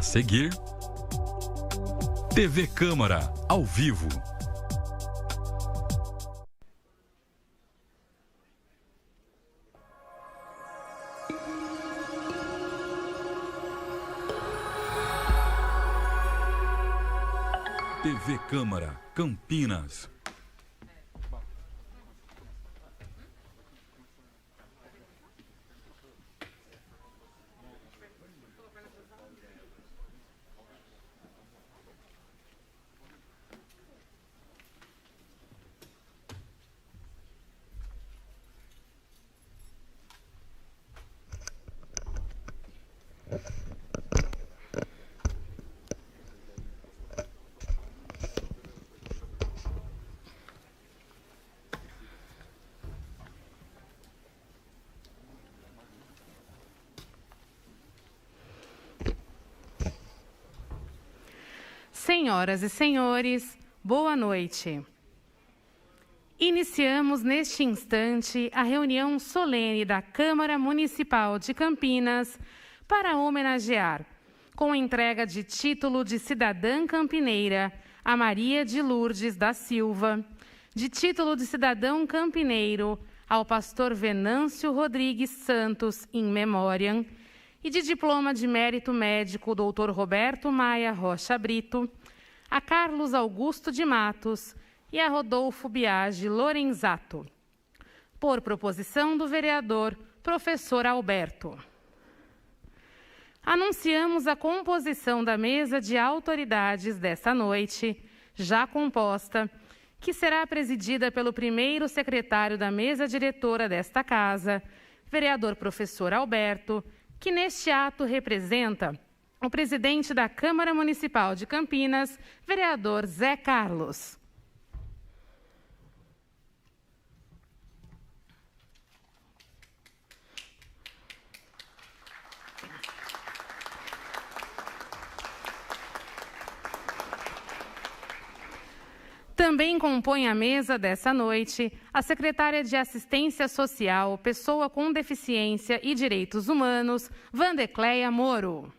seguir, TV Câmara, ao vivo. TV Câmara, Campinas. Senhoras e senhores, boa noite. Iniciamos neste instante a reunião solene da Câmara Municipal de Campinas para homenagear, com entrega de título de cidadã campineira, a Maria de Lourdes da Silva, de título de cidadão campineiro ao pastor Venâncio Rodrigues Santos, in memoriam, e de diploma de mérito médico Dr. Roberto Maia Rocha Brito, a Carlos Augusto de Matos e a Rodolfo Biagi Lorenzato, por proposição do vereador professor Alberto. Anunciamos a composição da mesa de autoridades desta noite, já composta, que será presidida pelo primeiro secretário da mesa diretora desta casa, vereador professor Alberto, que neste ato representa o presidente da Câmara Municipal de Campinas, vereador Zé Carlos. Também compõe a mesa dessa noite a secretária de Assistência Social, Pessoa com Deficiência e Direitos Humanos, Vandecleia Moro.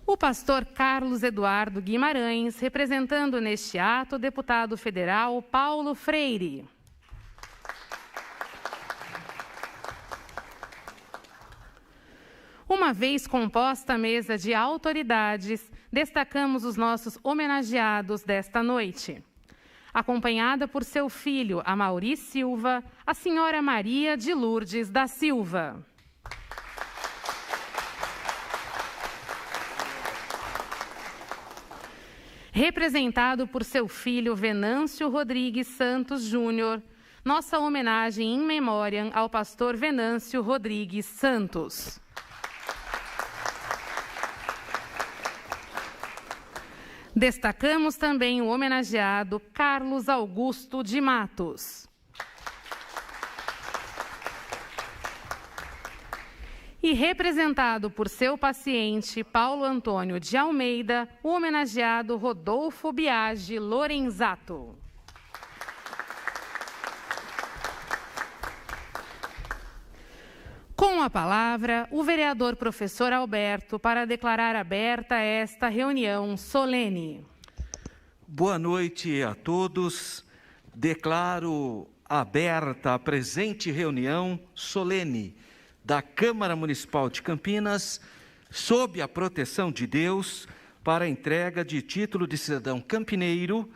O pastor Carlos Eduardo Guimarães, representando neste ato o deputado federal Paulo Freire. Uma vez composta a mesa de autoridades, destacamos os nossos homenageados desta noite. Acompanhada por seu filho, Amaury Silva, a senhora Maria de Lourdes da Silva. Representado por seu filho, Venâncio Rodrigues Santos Júnior, nossa homenagem in memoriam ao pastor Venâncio Rodrigues Santos. Destacamos também o homenageado Carlos Augusto de Matos. E representado por seu paciente Paulo Antônio de Almeida, o homenageado Rodolfo Biagi Lorenzato. Com a palavra, o vereador professor Alberto para declarar aberta esta reunião solene. Boa noite a todos. Declaro aberta a presente reunião solene da Câmara Municipal de Campinas, sob a proteção de Deus, para a entrega de título de cidadão campineiro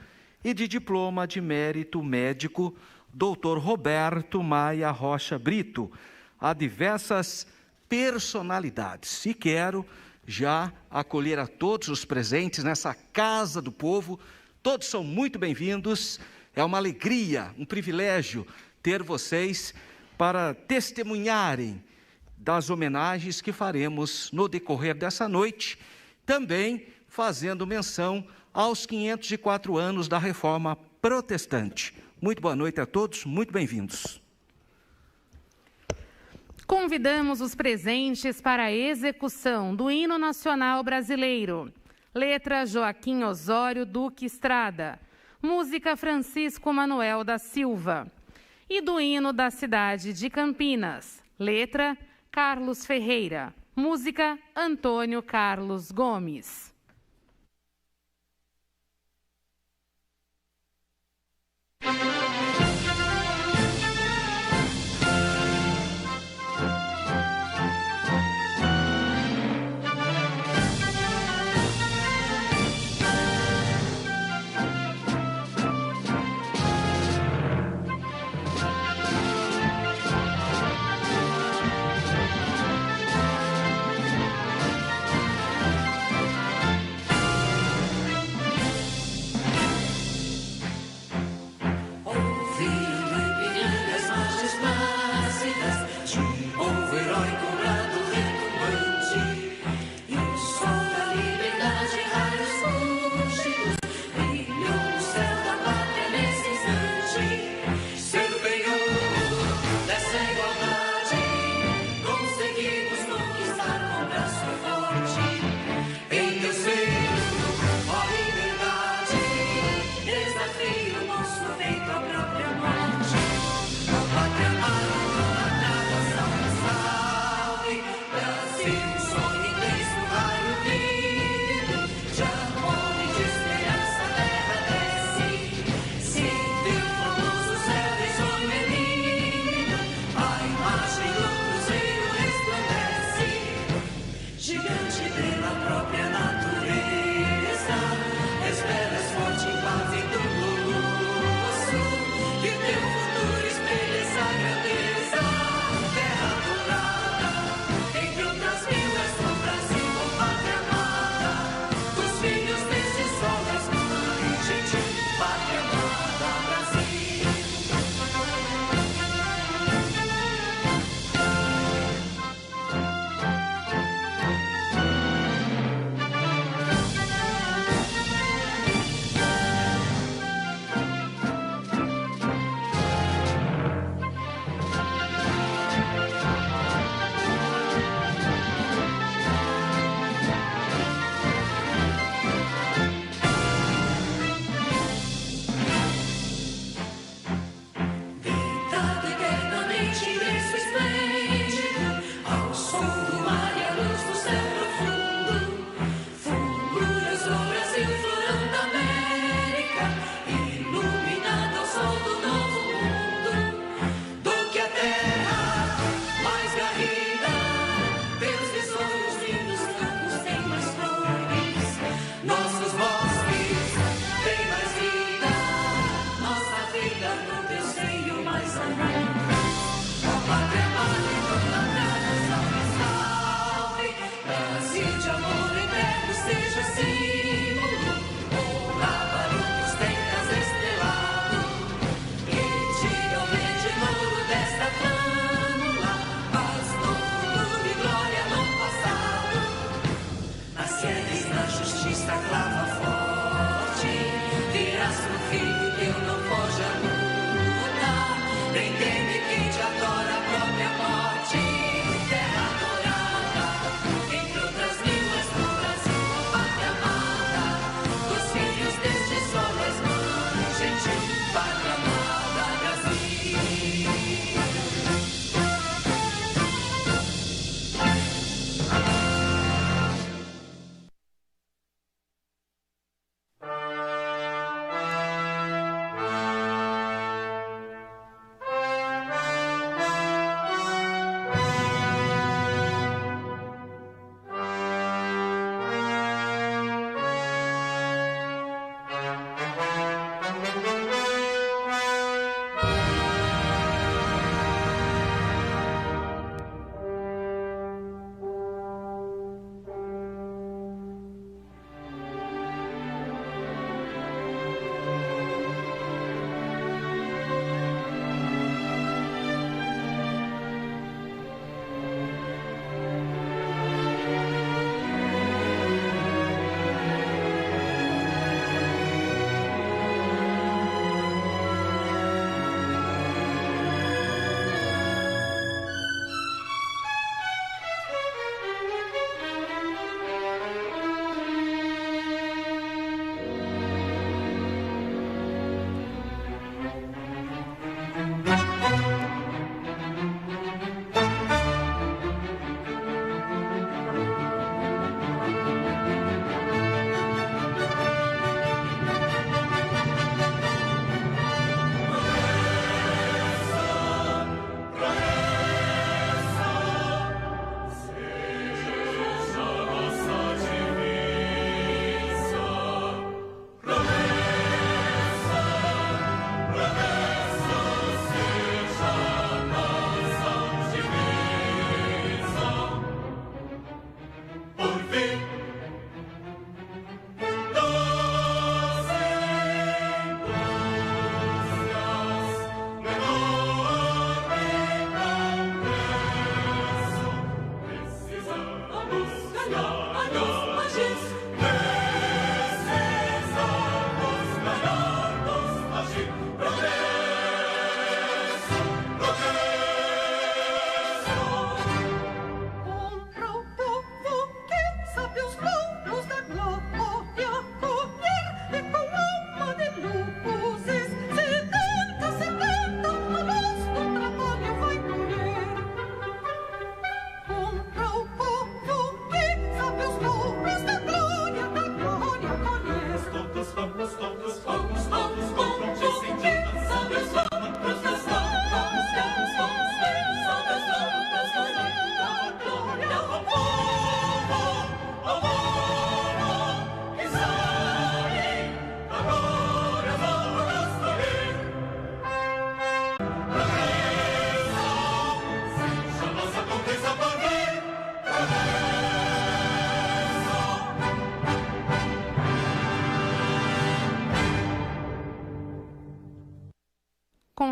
e de diploma de mérito médico Dr. Roberto Maia Rocha Brito, a diversas personalidades. E quero já acolher a todos os presentes nessa Casa do Povo. Todos são muito bem-vindos. É uma alegria, um privilégio ter vocês para testemunharem das homenagens que faremos no decorrer dessa noite, também fazendo menção aos 504 anos da Reforma Protestante. Muito boa noite a todos, muito bem-vindos. Convidamos os presentes para a execução do Hino Nacional Brasileiro. Letra Joaquim Osório Duque Estrada. Música Francisco Manuel da Silva. e do hino da cidade de Campinas. Letra: Carlos Ferreira. Música: Antônio Carlos Gomes. Terra dourada, entre outras mil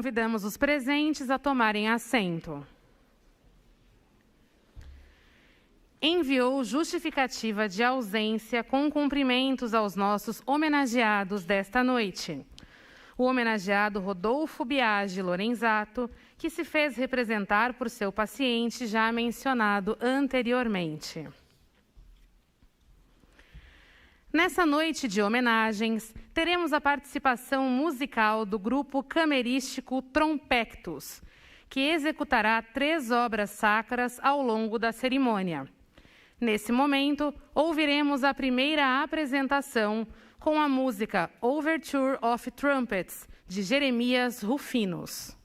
Convidamos os presentes a tomarem assento. Enviou justificativa de ausência com cumprimentos aos nossos homenageados desta noite. O homenageado Rodolfo Biagi Lorenzato, que se fez representar por seu paciente já mencionado anteriormente. Nessa noite de homenagens, teremos a participação musical do grupo camerístico Trompectus, que executará 3 obras sacras ao longo da cerimônia. Nesse momento, ouviremos a primeira apresentação com a música Overture of Trumpets, de Jeremias Rufinos.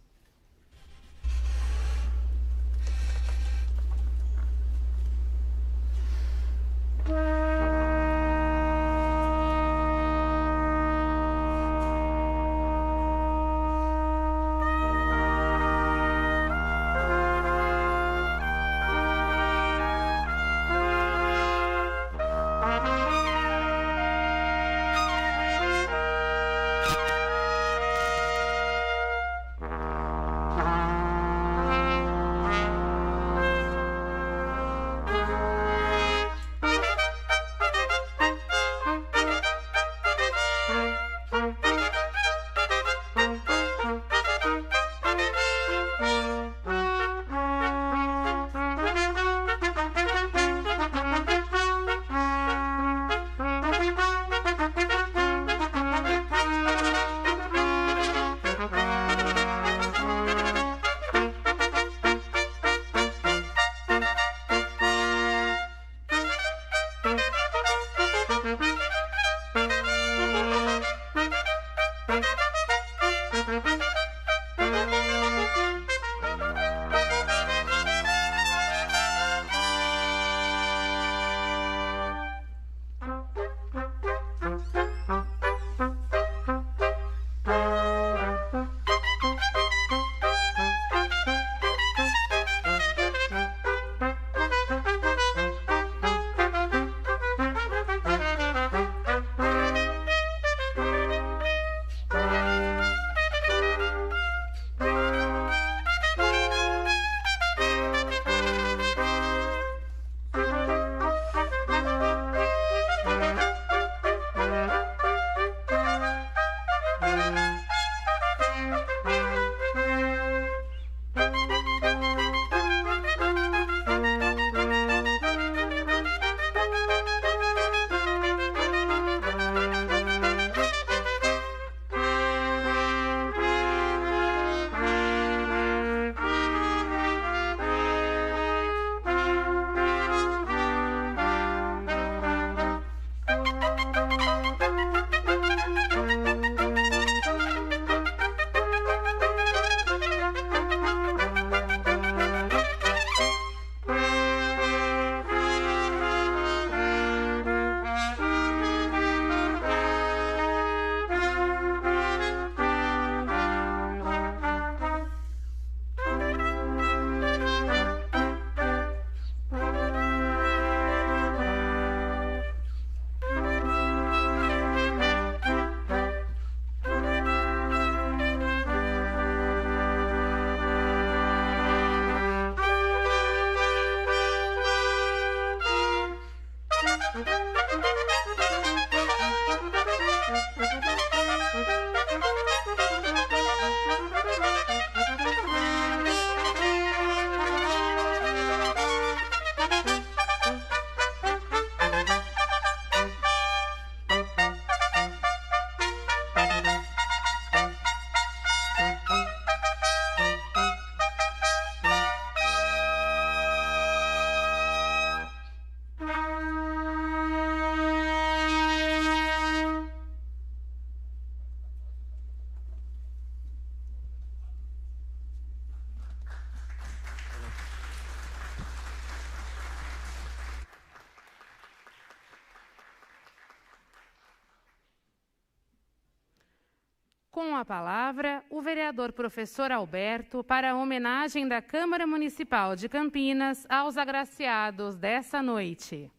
Com a palavra, o vereador professor Alberto para a homenagem da Câmara Municipal de Campinas aos agraciados dessa noite.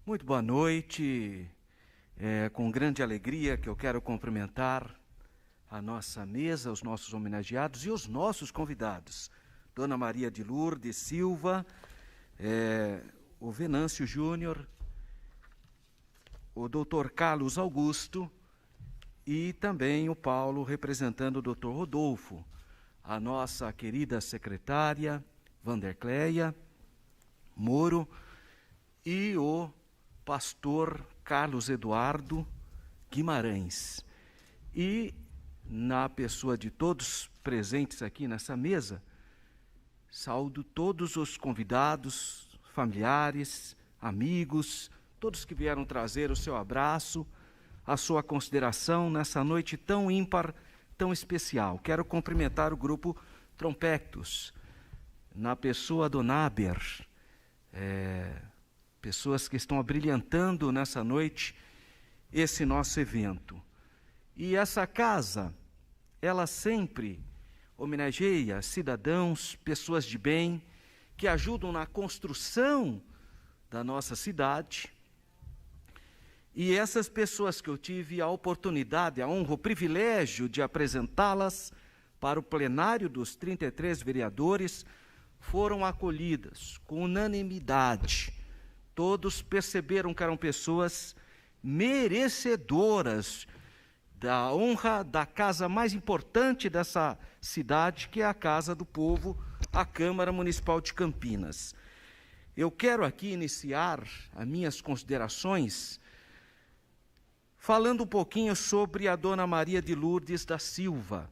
Muito boa noite. É com grande alegria que eu quero cumprimentar a nossa mesa, os nossos homenageados e os nossos convidados. Dona Maria de Lourdes Silva, o Venâncio Júnior, o doutor Carlos Augusto e também o Paulo, representando o doutor Rodolfo, a nossa querida secretária, Vandercleia Moro, e o pastor Carlos Eduardo Guimarães. E, na pessoa de todos presentes aqui nessa mesa, saúdo todos os convidados, familiares, amigos, todos que vieram trazer o seu abraço, a sua consideração nessa noite tão ímpar, tão especial. Quero cumprimentar o grupo Trompectus, na pessoa do Naber, pessoas que estão abrilhantando nessa noite esse nosso evento. E essa casa, ela sempre homenageia cidadãos, pessoas de bem, que ajudam na construção da nossa cidade. E essas pessoas que eu tive a oportunidade, a honra, o privilégio de apresentá-las para o plenário dos 33 vereadores, foram acolhidas com unanimidade. Todos perceberam que eram pessoas merecedoras da honra da casa mais importante dessa cidade, que é a Casa do Povo, a Câmara Municipal de Campinas. Eu quero aqui iniciar as minhas considerações falando um pouquinho sobre a Dona Maria de Lourdes da Silva.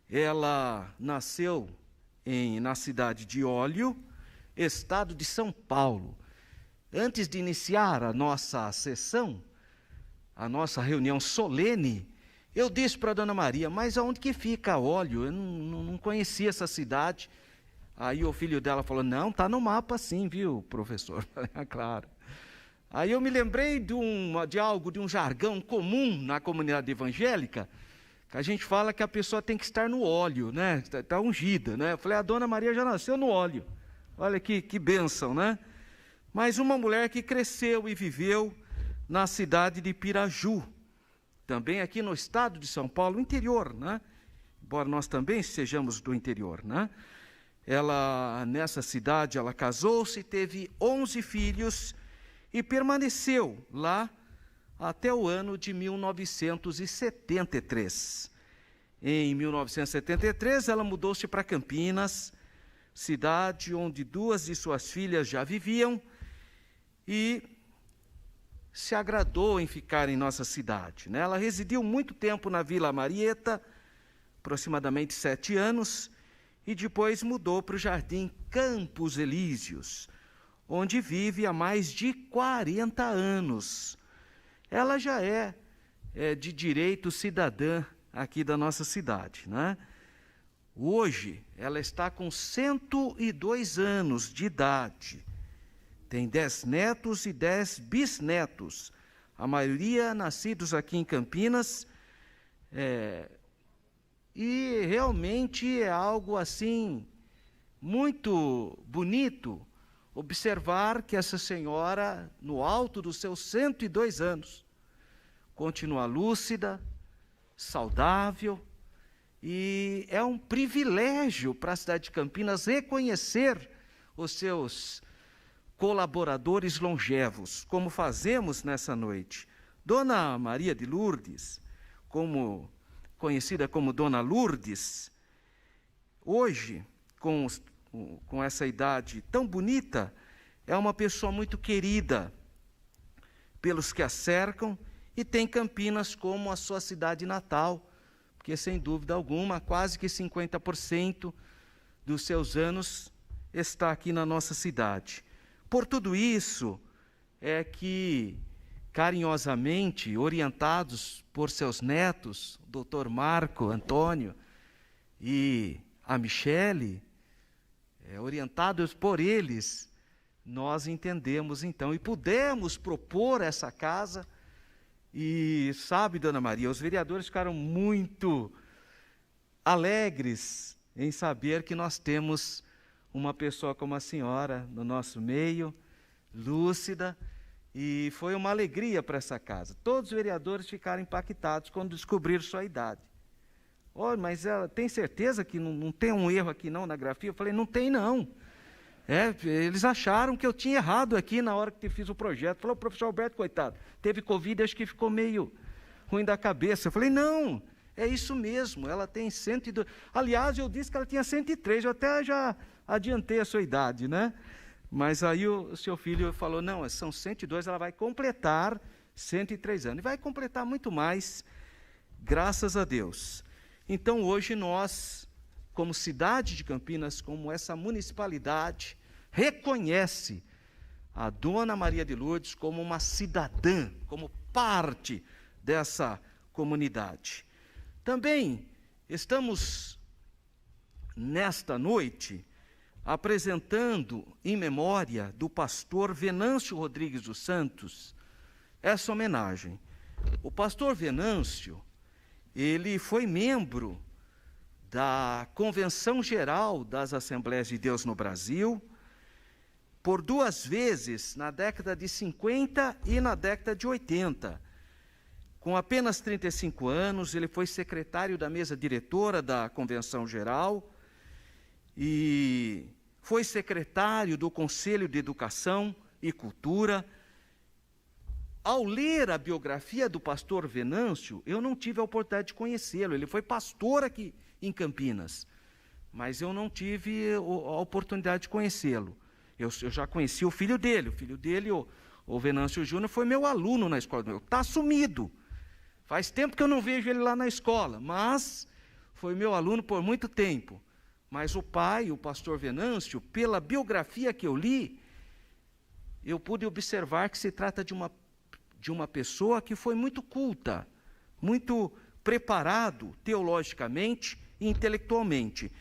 Ela nasceu na cidade de Óleo, estado de São Paulo. Antes de iniciar a nossa sessão, a nossa reunião solene, eu disse para a Dona Maria, mas aonde que fica Óleo? Eu não conhecia essa cidade. Aí o filho dela falou, não, está no mapa sim, viu, professor? Claro. Aí eu me lembrei de um jargão comum na comunidade evangélica, que a gente fala que a pessoa tem que estar no óleo, né? Está ungida, né? Eu falei, a Dona Maria já nasceu no óleo. Olha que bênção, né? Mas uma mulher que cresceu e viveu na cidade de Piraju, também aqui no estado de São Paulo, interior, né? Embora nós também sejamos do interior, né? Nessa cidade, ela casou-se, teve 11 filhos e permaneceu lá até o ano de 1973. Em 1973, ela mudou-se para Campinas, cidade onde 2 de suas filhas já viviam, e se agradou em ficar em nossa cidade, né? Ela residiu muito tempo na Vila Marieta, aproximadamente 7 anos, e depois mudou para o Jardim Campos Elíseos, onde vive há mais de 40 anos. Ela já é de direito cidadã aqui da nossa cidade, né? Hoje, ela está com 102 anos de idade. Tem 10 netos e 10 bisnetos, a maioria nascidos aqui em Campinas. E realmente é algo assim, muito bonito, observar que essa senhora, no alto dos seus 102 anos, continua lúcida, saudável, e é um privilégio para a cidade de Campinas reconhecer os seus colaboradores longevos, como fazemos nessa noite. Dona Maria de Lourdes, conhecida como Dona Lourdes, hoje, com essa idade tão bonita, é uma pessoa muito querida pelos que a cercam e tem Campinas como a sua cidade natal, porque, sem dúvida alguma, quase que 50% dos seus anos está aqui na nossa cidade. Por tudo isso, é que, carinhosamente, orientados por seus netos, o doutor Marco Antônio e a Michele, orientados por eles, nós entendemos então e pudemos propor essa casa. E sabe, Dona Maria, os vereadores ficaram muito alegres em saber que nós temos uma pessoa como a senhora no nosso meio, lúcida, e foi uma alegria para essa casa. Todos os vereadores ficaram impactados quando descobriram sua idade. Oh, mas ela tem certeza que não tem um erro aqui não na grafia? Eu falei, não tem não. Eles acharam que eu tinha errado aqui na hora que fiz o projeto. Falou, o professor Alberto, coitado, teve Covid, acho que ficou meio ruim da cabeça. Eu falei, não, é isso mesmo, ela tem 102. Aliás, eu disse que ela tinha 103, eu até já adiantei a sua idade, né? Mas aí o seu filho falou, não, são 102, ela vai completar 103 anos. E vai completar muito mais, graças a Deus. Então, hoje nós, como cidade de Campinas, como essa municipalidade, reconhece a Dona Maria de Lourdes como uma cidadã, como parte dessa comunidade. Também estamos, nesta noite, apresentando em memória do pastor Venâncio Rodrigues dos Santos, essa homenagem. O pastor Venâncio, ele foi membro da Convenção Geral das Assembleias de Deus no Brasil, por 2 vezes, na década de 50 e na década de 80. Com apenas 35 anos, ele foi secretário da mesa diretora da Convenção Geral e foi secretário do Conselho de Educação e Cultura. Ao ler a biografia do pastor Venâncio, eu não tive a oportunidade de conhecê-lo. Ele foi pastor aqui em Campinas, mas eu não tive a oportunidade de conhecê-lo. Eu já conheci o filho dele. O filho dele, o Venâncio Júnior, foi meu aluno na escola. Está sumido. Faz tempo que eu não vejo ele lá na escola, mas foi meu aluno por muito tempo. Mas o pai, o pastor Venâncio, pela biografia que eu li, eu pude observar que se trata de uma pessoa que foi muito culta, muito preparado teologicamente e intelectualmente.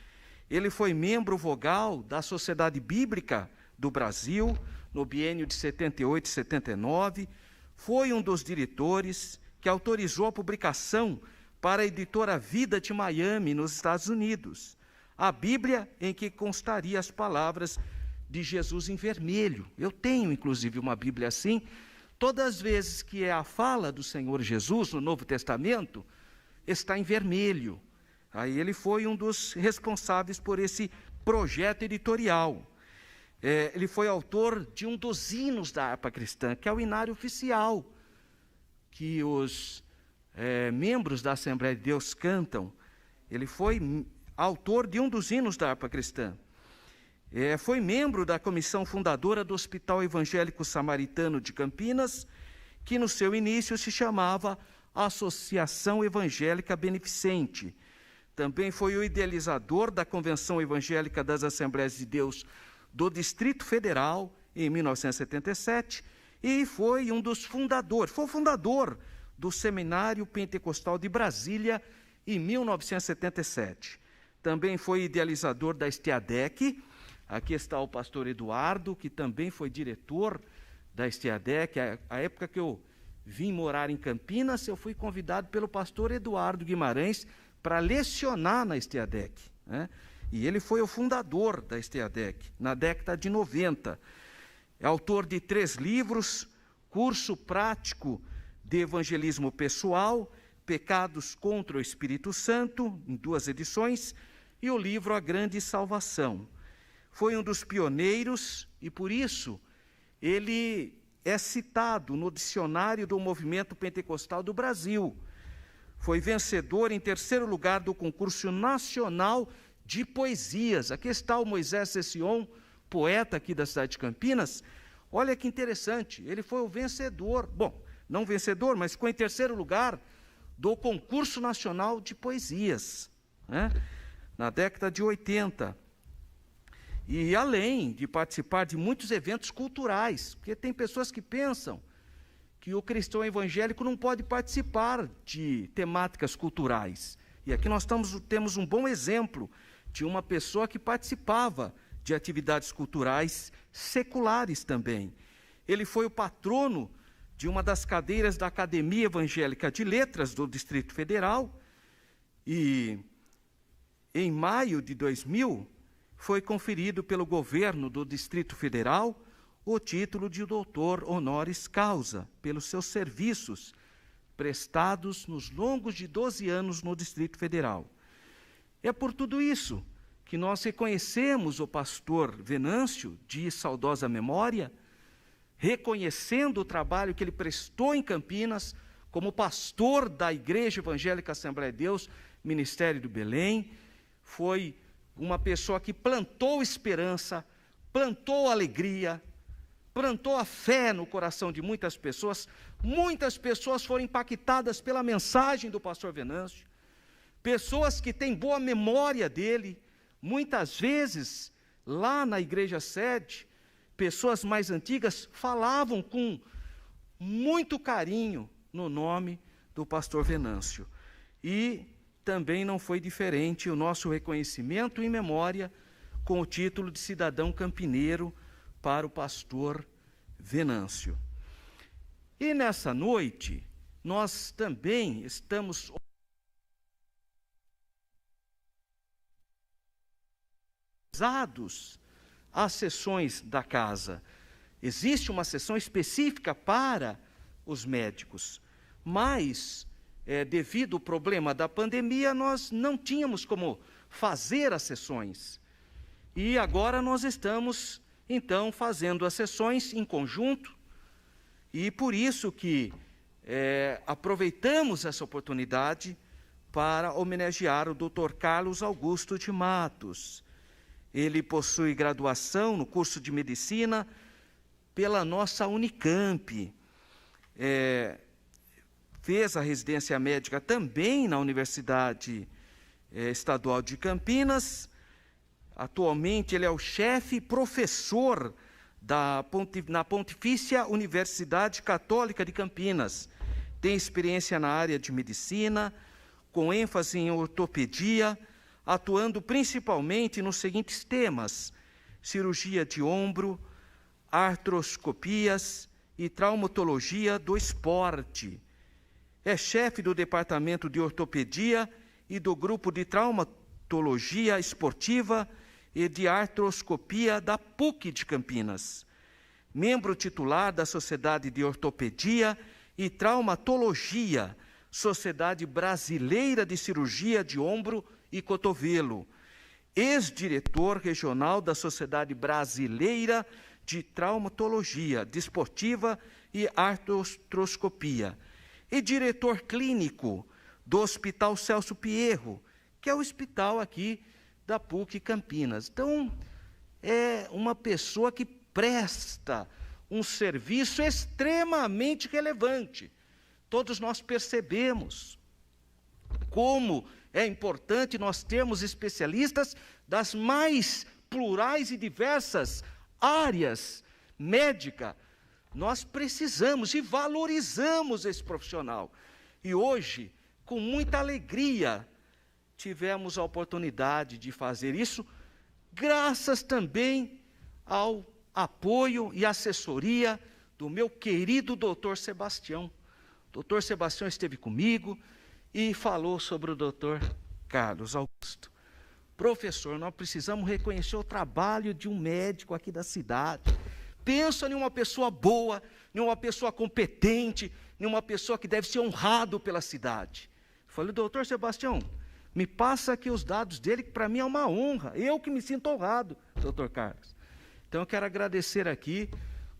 Ele foi membro vogal da Sociedade Bíblica do Brasil, no biênio de 78 e 79, foi um dos diretores que autorizou a publicação para a editora Vida de Miami, nos Estados Unidos, a Bíblia em que constaria as palavras de Jesus em vermelho. Eu tenho, inclusive, uma Bíblia assim. Todas as vezes que é a fala do Senhor Jesus no Novo Testamento, está em vermelho. Aí ele foi um dos responsáveis por esse projeto editorial. Ele foi autor de um dos hinos da harpa cristã, que é o hinário oficial, que os membros da Assembleia de Deus cantam. Ele foi autor de um dos hinos da harpa cristã. Foi membro da comissão fundadora do Hospital Evangélico Samaritano de Campinas, que no seu início se chamava Associação Evangélica Beneficente. Também foi o idealizador da Convenção Evangélica das Assembleias de Deus do Distrito Federal, em 1977, e foi um dos fundadores, foi o fundador do Seminário Pentecostal de Brasília, em 1977. Também foi idealizador da Estiadec. Aqui está o pastor Eduardo, que também foi diretor da Estiadec. A época que eu vim morar em Campinas, eu fui convidado pelo pastor Eduardo Guimarães para lecionar na Estiadec, né? E ele foi o fundador da Estiadec, na década de 90. É autor de 3 livros, Curso Prático de Evangelismo Pessoal, Pecados contra o Espírito Santo, em 2 edições, e o livro A Grande Salvação. Foi um dos pioneiros e, por isso, ele é citado no dicionário do Movimento Pentecostal do Brasil. Foi vencedor em 3º lugar do concurso nacional de poesias. Aqui está o Moisés Cession, poeta aqui da cidade de Campinas. Olha que interessante, ele foi o vencedor, não vencedor, mas ficou em 3º lugar do concurso nacional de poesias, né? Na década de 80. E além de participar de muitos eventos culturais, porque tem pessoas que pensam que o cristão evangélico não pode participar de temáticas culturais. E aqui nós temos um bom exemplo de uma pessoa que participava de atividades culturais seculares também. Ele foi o patrono de uma das cadeiras da Academia Evangélica de Letras do Distrito Federal e, em maio de 2000, foi conferido pelo governo do Distrito Federal o título de doutor honoris causa, pelos seus serviços prestados nos longos de 12 anos no Distrito Federal. É por tudo isso que nós reconhecemos o pastor Venâncio, de saudosa memória, reconhecendo o trabalho que ele prestou em Campinas, como pastor da Igreja Evangélica Assembleia de Deus, Ministério do Belém. Foi uma pessoa que plantou esperança, plantou alegria, plantou a fé no coração de muitas pessoas. Muitas pessoas foram impactadas pela mensagem do pastor Venâncio, pessoas que têm boa memória dele. Muitas vezes, lá na igreja sede, pessoas mais antigas falavam com muito carinho no nome do pastor Venâncio. E também não foi diferente o nosso reconhecimento em memória com o título de cidadão campineiro para o pastor Venâncio. E nessa noite, nós também estamos organizados às sessões da casa. Existe uma sessão específica para os médicos, mas, devido ao problema da pandemia, nós não tínhamos como fazer as sessões. E agora nós estamos, então, fazendo as sessões em conjunto, e por isso que aproveitamos essa oportunidade para homenagear o Dr. Carlos Augusto de Matos. Ele possui graduação no curso de Medicina pela nossa Unicamp. Fez a residência médica também na Universidade Estadual de Campinas. Atualmente ele é o chefe professor na Pontifícia Universidade Católica de Campinas. Tem experiência na área de medicina, com ênfase em ortopedia, atuando principalmente nos seguintes temas: cirurgia de ombro, artroscopias e traumatologia do esporte. É chefe do Departamento de Ortopedia e do Grupo de Traumatologia Esportiva e de Artroscopia da PUC de Campinas. Membro titular da Sociedade de Ortopedia e Traumatologia, Sociedade Brasileira de Cirurgia de Ombro e Cotovelo. Ex-diretor regional da Sociedade Brasileira de Traumatologia Desportiva e Artroscopia. E diretor clínico do Hospital Celso Pierro, que é o hospital aqui da PUC Campinas. Então, é uma pessoa que presta um serviço extremamente relevante. Todos nós percebemos como é importante nós termos especialistas das mais plurais e diversas áreas médicas. Nós precisamos e valorizamos esse profissional. E hoje, com muita alegria, tivemos a oportunidade de fazer isso, graças também ao apoio e assessoria do meu querido doutor Sebastião. O doutor Sebastião esteve comigo e falou sobre o doutor Carlos Augusto. Professor, nós precisamos reconhecer o trabalho de um médico aqui da cidade. Pensa em uma pessoa boa, em uma pessoa competente, em uma pessoa que deve ser honrado pela cidade. Falei, doutor Sebastião, me passa aqui os dados dele, que para mim é uma honra. Eu que me sinto honrado, doutor Carlos. Então eu quero agradecer aqui,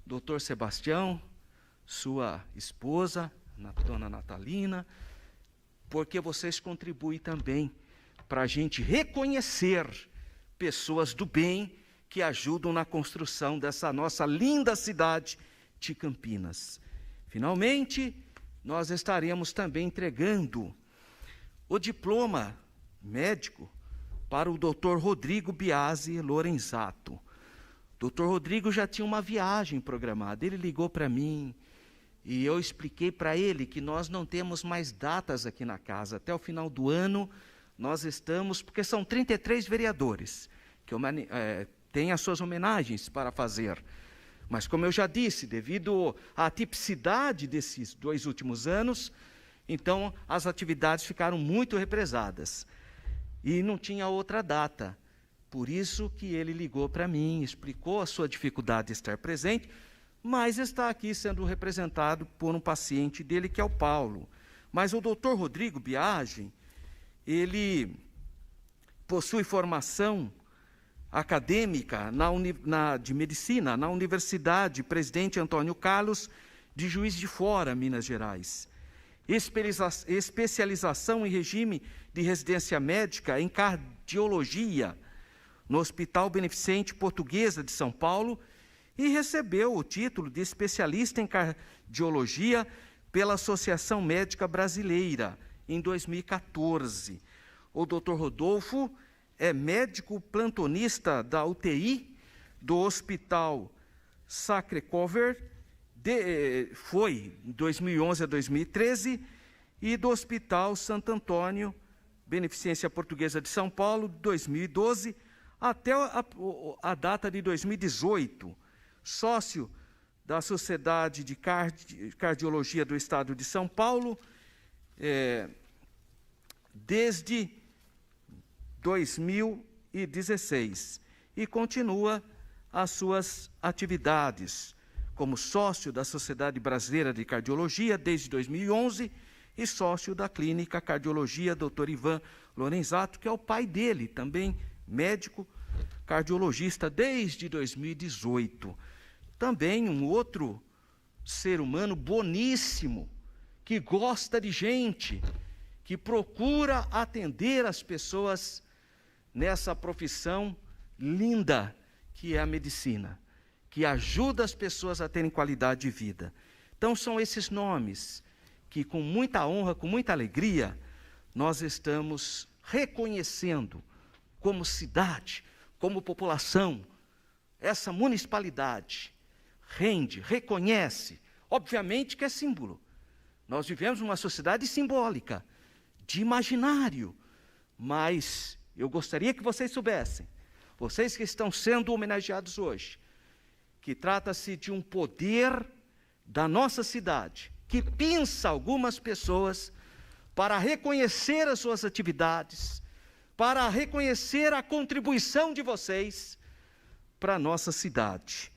doutor Sebastião, sua esposa, dona Natalina, porque vocês contribuem também para a gente reconhecer pessoas do bem que ajudam na construção dessa nossa linda cidade de Campinas. Finalmente, nós estaremos também entregando o diploma médico para o Dr. Rodrigo Biasi Lorenzato. O Dr. Rodrigo já tinha uma viagem programada, ele ligou para mim e eu expliquei para ele que nós não temos mais datas aqui na casa. Até o final do ano, nós estamos, porque são 33 vereadores que têm as suas homenagens para fazer. Mas, como eu já disse, devido à tipicidade desses 2 últimos anos, então as atividades ficaram muito represadas. E não tinha outra data. Por isso que ele ligou para mim, explicou a sua dificuldade de estar presente, mas está aqui sendo representado por um paciente dele, que é o Paulo. Mas o doutor Rodrigo Biagem, ele possui formação acadêmica de medicina na Universidade Presidente Antônio Carlos de Juiz de Fora, Minas Gerais. Especialização em regime de residência médica em cardiologia no Hospital Beneficente Portuguesa de São Paulo e recebeu o título de especialista em cardiologia pela Associação Médica Brasileira em 2014. O Dr. Rodolfo é médico plantonista da UTI do Hospital Sacré-Cœur, foi em 2011 a 2013, e do Hospital Santo Antônio, Beneficência Portuguesa de São Paulo, 2012, até a data de 2018, sócio da Sociedade de Cardiologia do Estado de São Paulo, desde 2016, e continua as suas atividades como sócio da Sociedade Brasileira de Cardiologia desde 2011 e sócio da Clínica Cardiologia Dr. Ivan Lorenzato, que é o pai dele, também médico cardiologista desde 2018. Também um outro ser humano boníssimo, que gosta de gente, que procura atender as pessoas nessa profissão linda que é a medicina, que ajuda as pessoas a terem qualidade de vida. Então, são esses nomes que, com muita honra, com muita alegria, nós estamos reconhecendo como cidade, como população, essa municipalidade reconhece, obviamente que é símbolo. Nós vivemos numa sociedade simbólica, de imaginário, mas eu gostaria que vocês soubessem, vocês que estão sendo homenageados hoje, que trata-se de um poder da nossa cidade, que pinça algumas pessoas para reconhecer as suas atividades, para reconhecer a contribuição de vocês para a nossa cidade.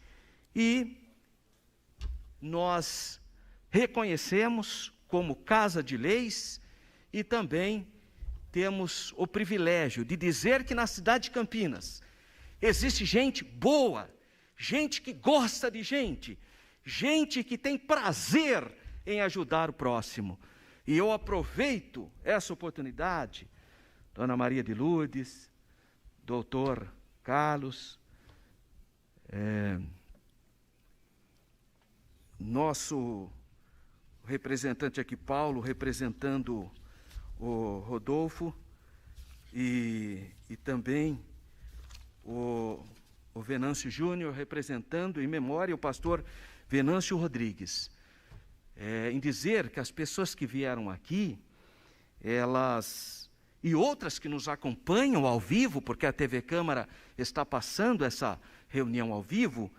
E nós reconhecemos como Casa de Leis e também temos o privilégio de dizer que na cidade de Campinas existe gente boa, gente que gosta de gente que tem prazer em ajudar o próximo. E eu aproveito essa oportunidade, Dona Maria de Lourdes, Doutor Carlos, nosso representante aqui, Paulo, representando o Rodolfo, e também o Venâncio Júnior, representando em memória o pastor Venâncio Rodrigues, em dizer que as pessoas que vieram aqui, elas, e outras que nos acompanham ao vivo, porque a TV Câmara está passando essa reunião ao vivo,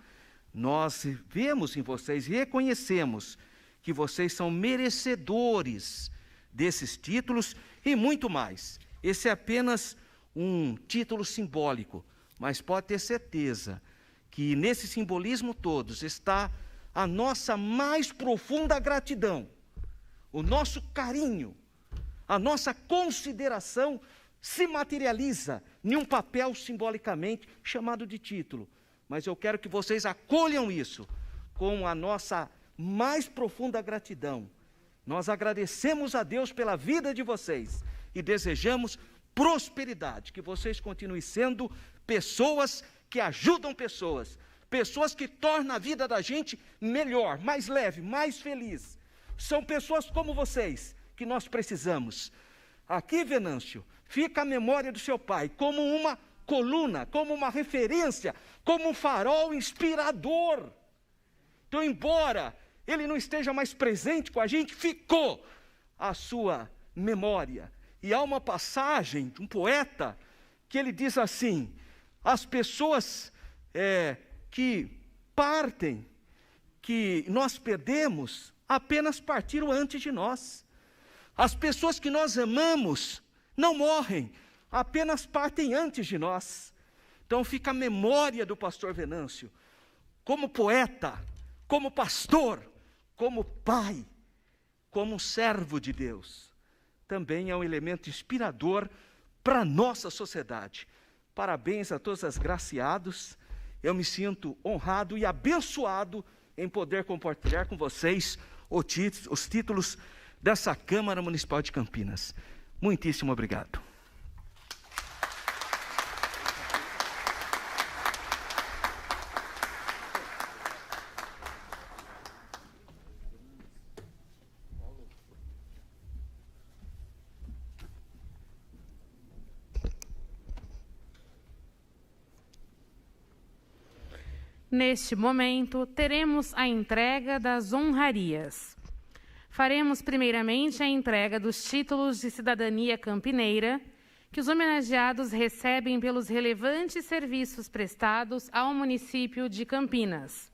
nós vemos em vocês e reconhecemos que vocês são merecedores desses títulos e muito mais. Esse é apenas um título simbólico, mas pode ter certeza que nesse simbolismo todos está a nossa mais profunda gratidão, o nosso carinho, a nossa consideração se materializa em um papel simbolicamente chamado de título. Mas eu quero que vocês acolham isso com a nossa mais profunda gratidão. Nós agradecemos a Deus pela vida de vocês e desejamos prosperidade, que vocês continuem sendo pessoas que ajudam pessoas, pessoas que tornam a vida da gente melhor, mais leve, mais feliz. São pessoas como vocês que nós precisamos. Aqui, Venâncio, fica a memória do seu pai como uma coluna, como uma referência, como um farol inspirador. Então, embora ele não esteja mais presente com a gente, ficou a sua memória, E há uma passagem de um poeta que ele diz assim: as pessoas que partem, que nós perdemos, apenas partiram antes de nós. As pessoas que nós amamos não morrem, apenas partem antes de nós. Então fica a memória do pastor Venâncio, como poeta, como pastor, como pai, como um servo de Deus. Também é um elemento inspirador para a nossa sociedade. Parabéns a todos os agraciados. Eu me sinto honrado e abençoado em poder compartilhar com vocês os títulos dessa Câmara Municipal de Campinas. Muitíssimo obrigado. Neste momento, teremos a entrega das honrarias. Faremos primeiramente a entrega dos títulos de cidadania campineira, que os homenageados recebem pelos relevantes serviços prestados ao município de Campinas.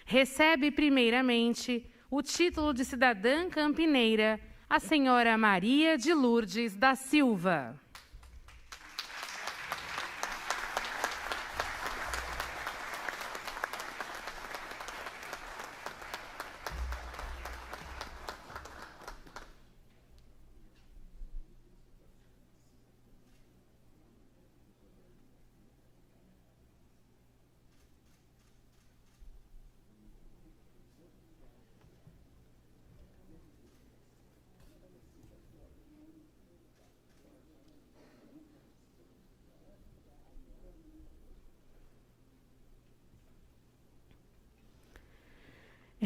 Recebe primeiramente o título de cidadã campineira a senhora Maria de Lourdes da Silva.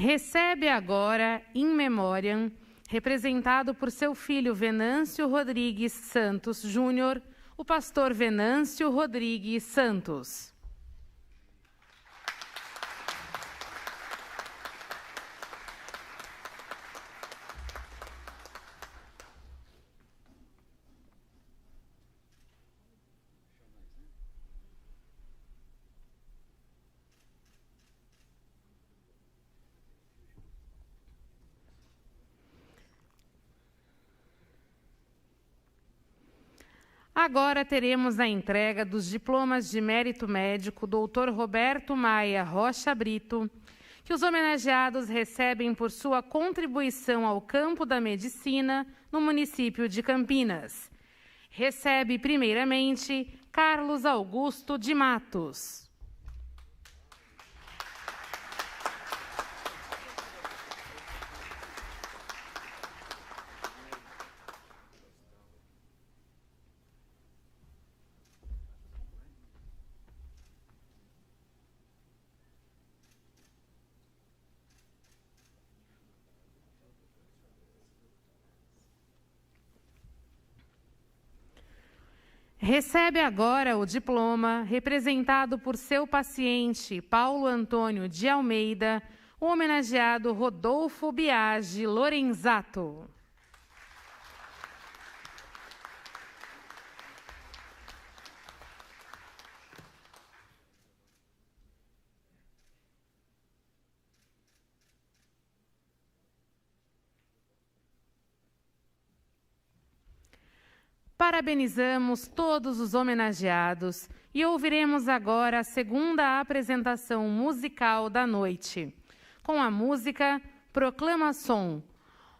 Recebe agora, in memoriam, representado por seu filho Venâncio Rodrigues Santos Júnior, o pastor Venâncio Rodrigues Santos. Agora teremos a entrega dos diplomas de mérito médico Dr. Roberto Maia Rocha Brito, que os homenageados recebem por sua contribuição ao campo da medicina no município de Campinas. Recebe primeiramente Carlos Augusto de Matos. Recebe agora o diploma, representado por seu paciente, Paulo Antônio de Almeida, o homenageado Rodolfo Biagi Lorenzato. Parabenizamos todos os homenageados e ouviremos agora a segunda apresentação musical da noite, com a música Proclamação,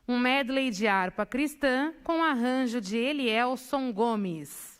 um medley de harpa cristã com arranjo de Elielson Gomes.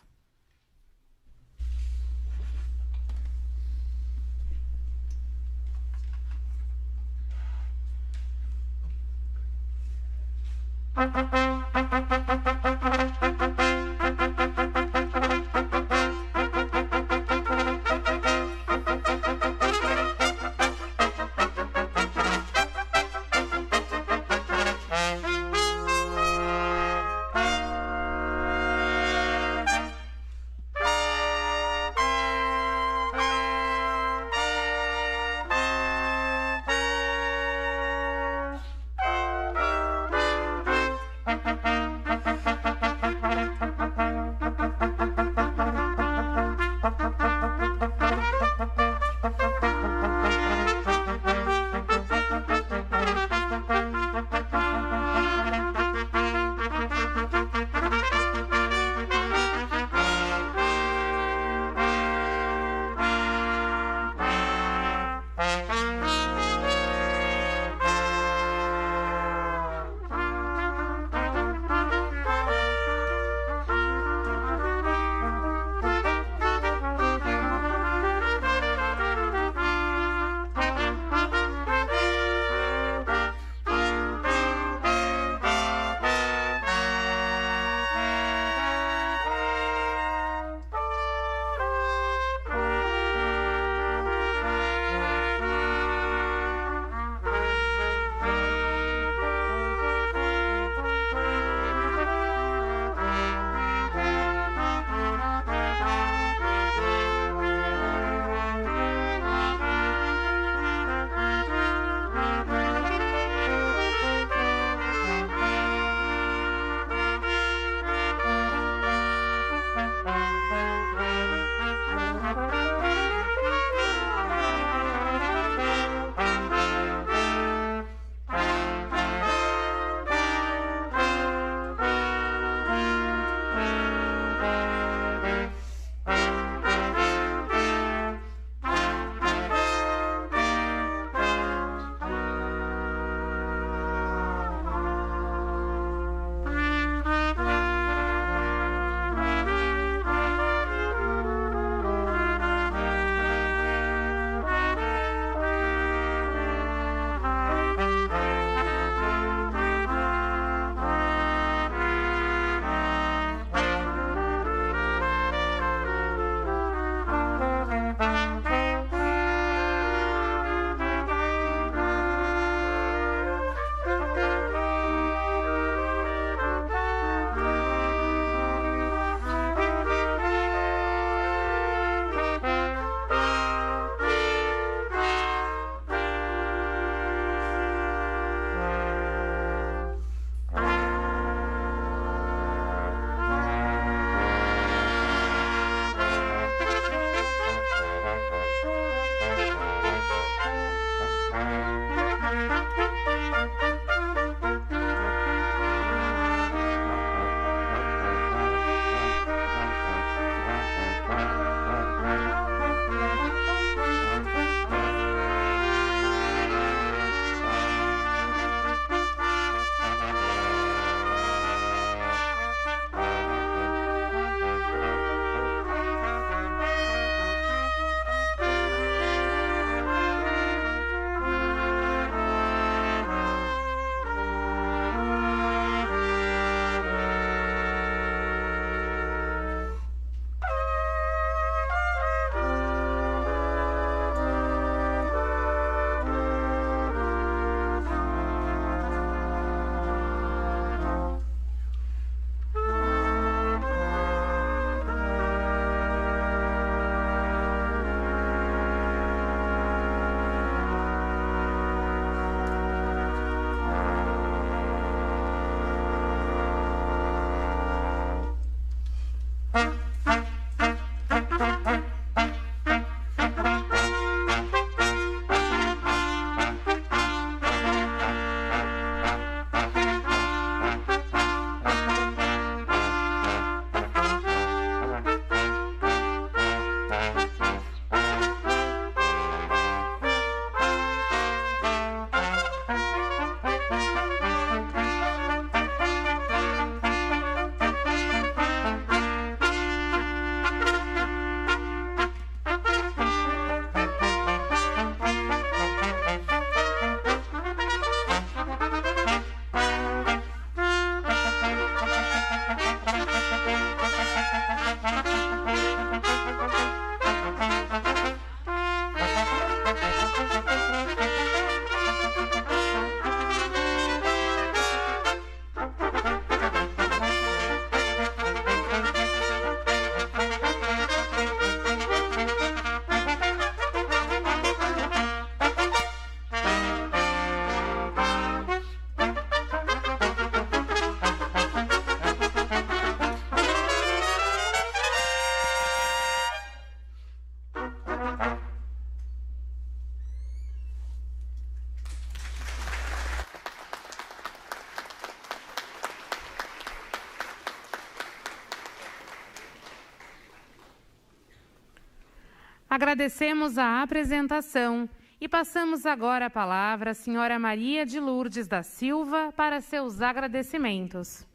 Agradecemos a apresentação e passamos agora a palavra à senhora Maria de Lourdes da Silva para seus agradecimentos.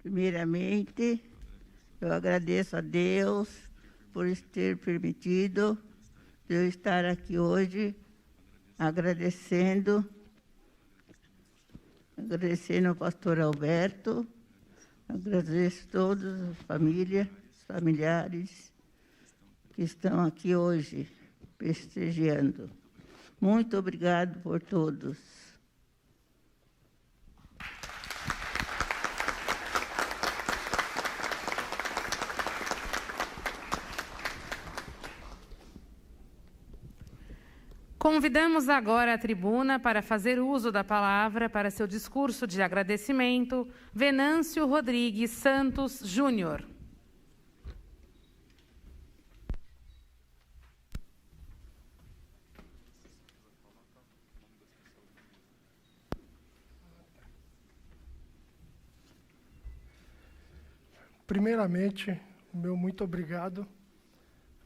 Primeiramente, eu agradeço a Deus por ter permitido eu estar aqui hoje, agradecendo ao pastor Alberto, agradeço a todas as famílias, familiares que estão aqui hoje festejando. Muito obrigado por todos. Convidamos agora a tribuna para fazer uso da palavra para seu discurso de agradecimento, Venâncio Rodrigues Santos Júnior. Primeiramente, meu muito obrigado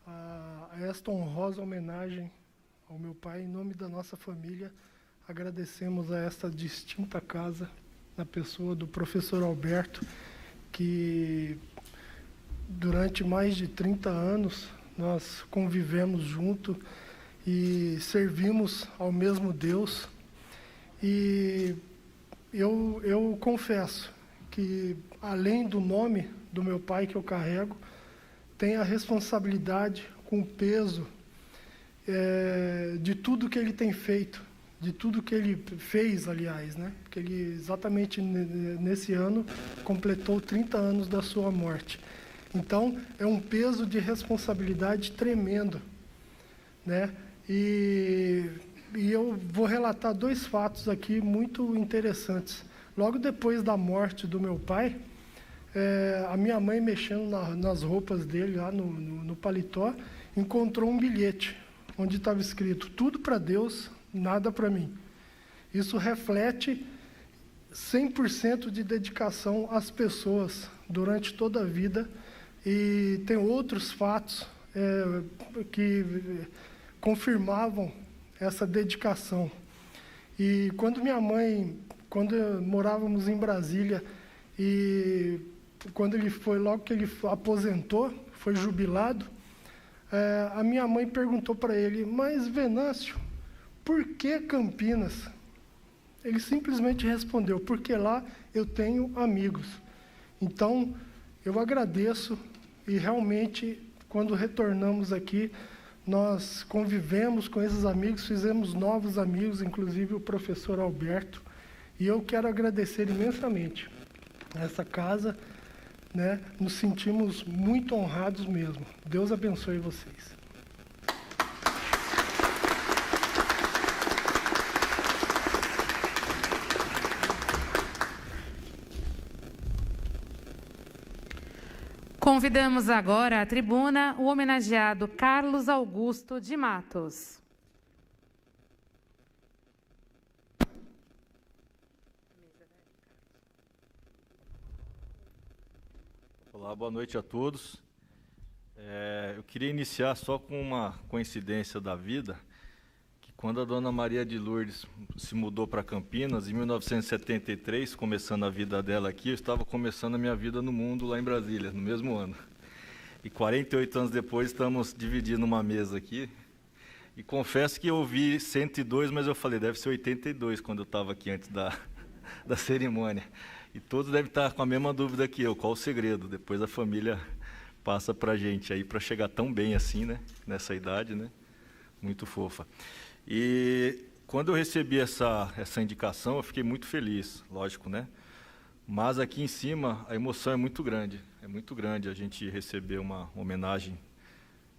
a esta honrosa homenagem ao meu pai. Em nome da nossa família, agradecemos a esta distinta casa, na pessoa do professor Alberto, que durante mais de 30 anos nós convivemos junto e servimos ao mesmo Deus. E eu confesso que, além do nome do meu pai que eu carrego, tem a responsabilidade com o peso de tudo que ele tem feito, de tudo que ele fez, aliás, né? Porque ele, exatamente nesse ano, completou 30 anos da sua morte. Então, é um peso de responsabilidade tremendo, né? E eu vou relatar 2 fatos aqui muito interessantes. Logo depois da morte do meu pai, a minha mãe, mexendo nas roupas dele, lá no paletó, encontrou um bilhete, onde estava escrito: tudo para Deus, nada para mim. Isso reflete 100% de dedicação às pessoas durante toda a vida. E tem outros fatos que confirmavam essa dedicação. E quando morávamos em Brasília, e logo que ele aposentou, foi jubilado, a minha mãe perguntou para ele: mas Venâncio, por que Campinas? Ele simplesmente respondeu: porque lá eu tenho amigos. Então, eu agradeço, e realmente, quando retornamos aqui, nós convivemos com esses amigos, fizemos novos amigos, inclusive o professor Alberto, e eu quero agradecer imensamente a essa casa, né? Nos sentimos muito honrados mesmo. Deus abençoe vocês. Convidamos agora à tribuna o homenageado Carlos Augusto de Matos. Olá, boa noite a todos. Eu queria iniciar só com uma coincidência da vida, que quando a dona Maria de Lourdes se mudou para Campinas, em 1973, começando a vida dela aqui, eu estava começando a minha vida no mundo lá em Brasília, no mesmo ano. E 48 anos depois estamos dividindo uma mesa aqui. E confesso que eu ouvi 102, mas eu falei, deve ser 82, quando eu estava aqui antes da cerimônia. E todos devem estar com a mesma dúvida que eu, qual o segredo? Depois a família passa para a gente aí, para chegar tão bem assim, né? Nessa idade, né? Muito fofa. E quando eu recebi essa indicação, eu fiquei muito feliz, lógico, né? Mas aqui em cima, a emoção é muito grande a gente receber uma homenagem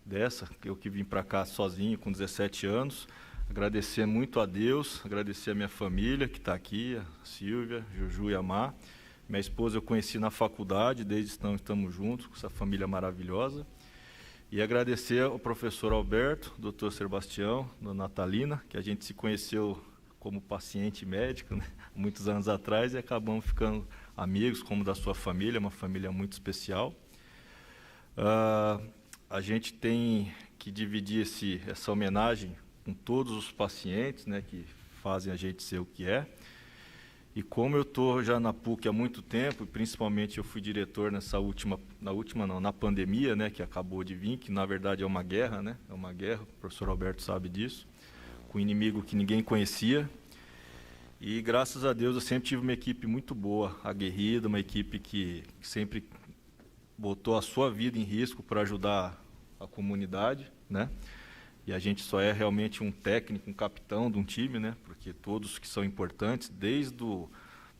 dessa, eu que vim para cá sozinho, com 17 anos, agradecer muito a Deus, agradecer a minha família que está aqui, a Silvia, Juju e a Má. Minha esposa eu conheci na faculdade, desde então estamos juntos, com essa família maravilhosa. E agradecer ao professor Alberto, doutor Sebastião, dona Natalina, que a gente se conheceu como paciente médico, né, muitos anos atrás, e acabamos ficando amigos, como da sua família, uma família muito especial. A gente tem que dividir essa homenagem com todos os pacientes, né, que fazem a gente ser o que é. E como eu estou já na PUC há muito tempo, e principalmente eu fui diretor na pandemia, né, que acabou de vir, que na verdade é uma guerra, né, é uma guerra, o professor Alberto sabe disso, com um inimigo que ninguém conhecia. E graças a Deus eu sempre tive uma equipe muito boa, aguerrida, uma equipe que sempre botou a sua vida em risco para ajudar a comunidade, né? E a gente só é realmente um técnico, um capitão de um time, né? Porque todos que são importantes, desde o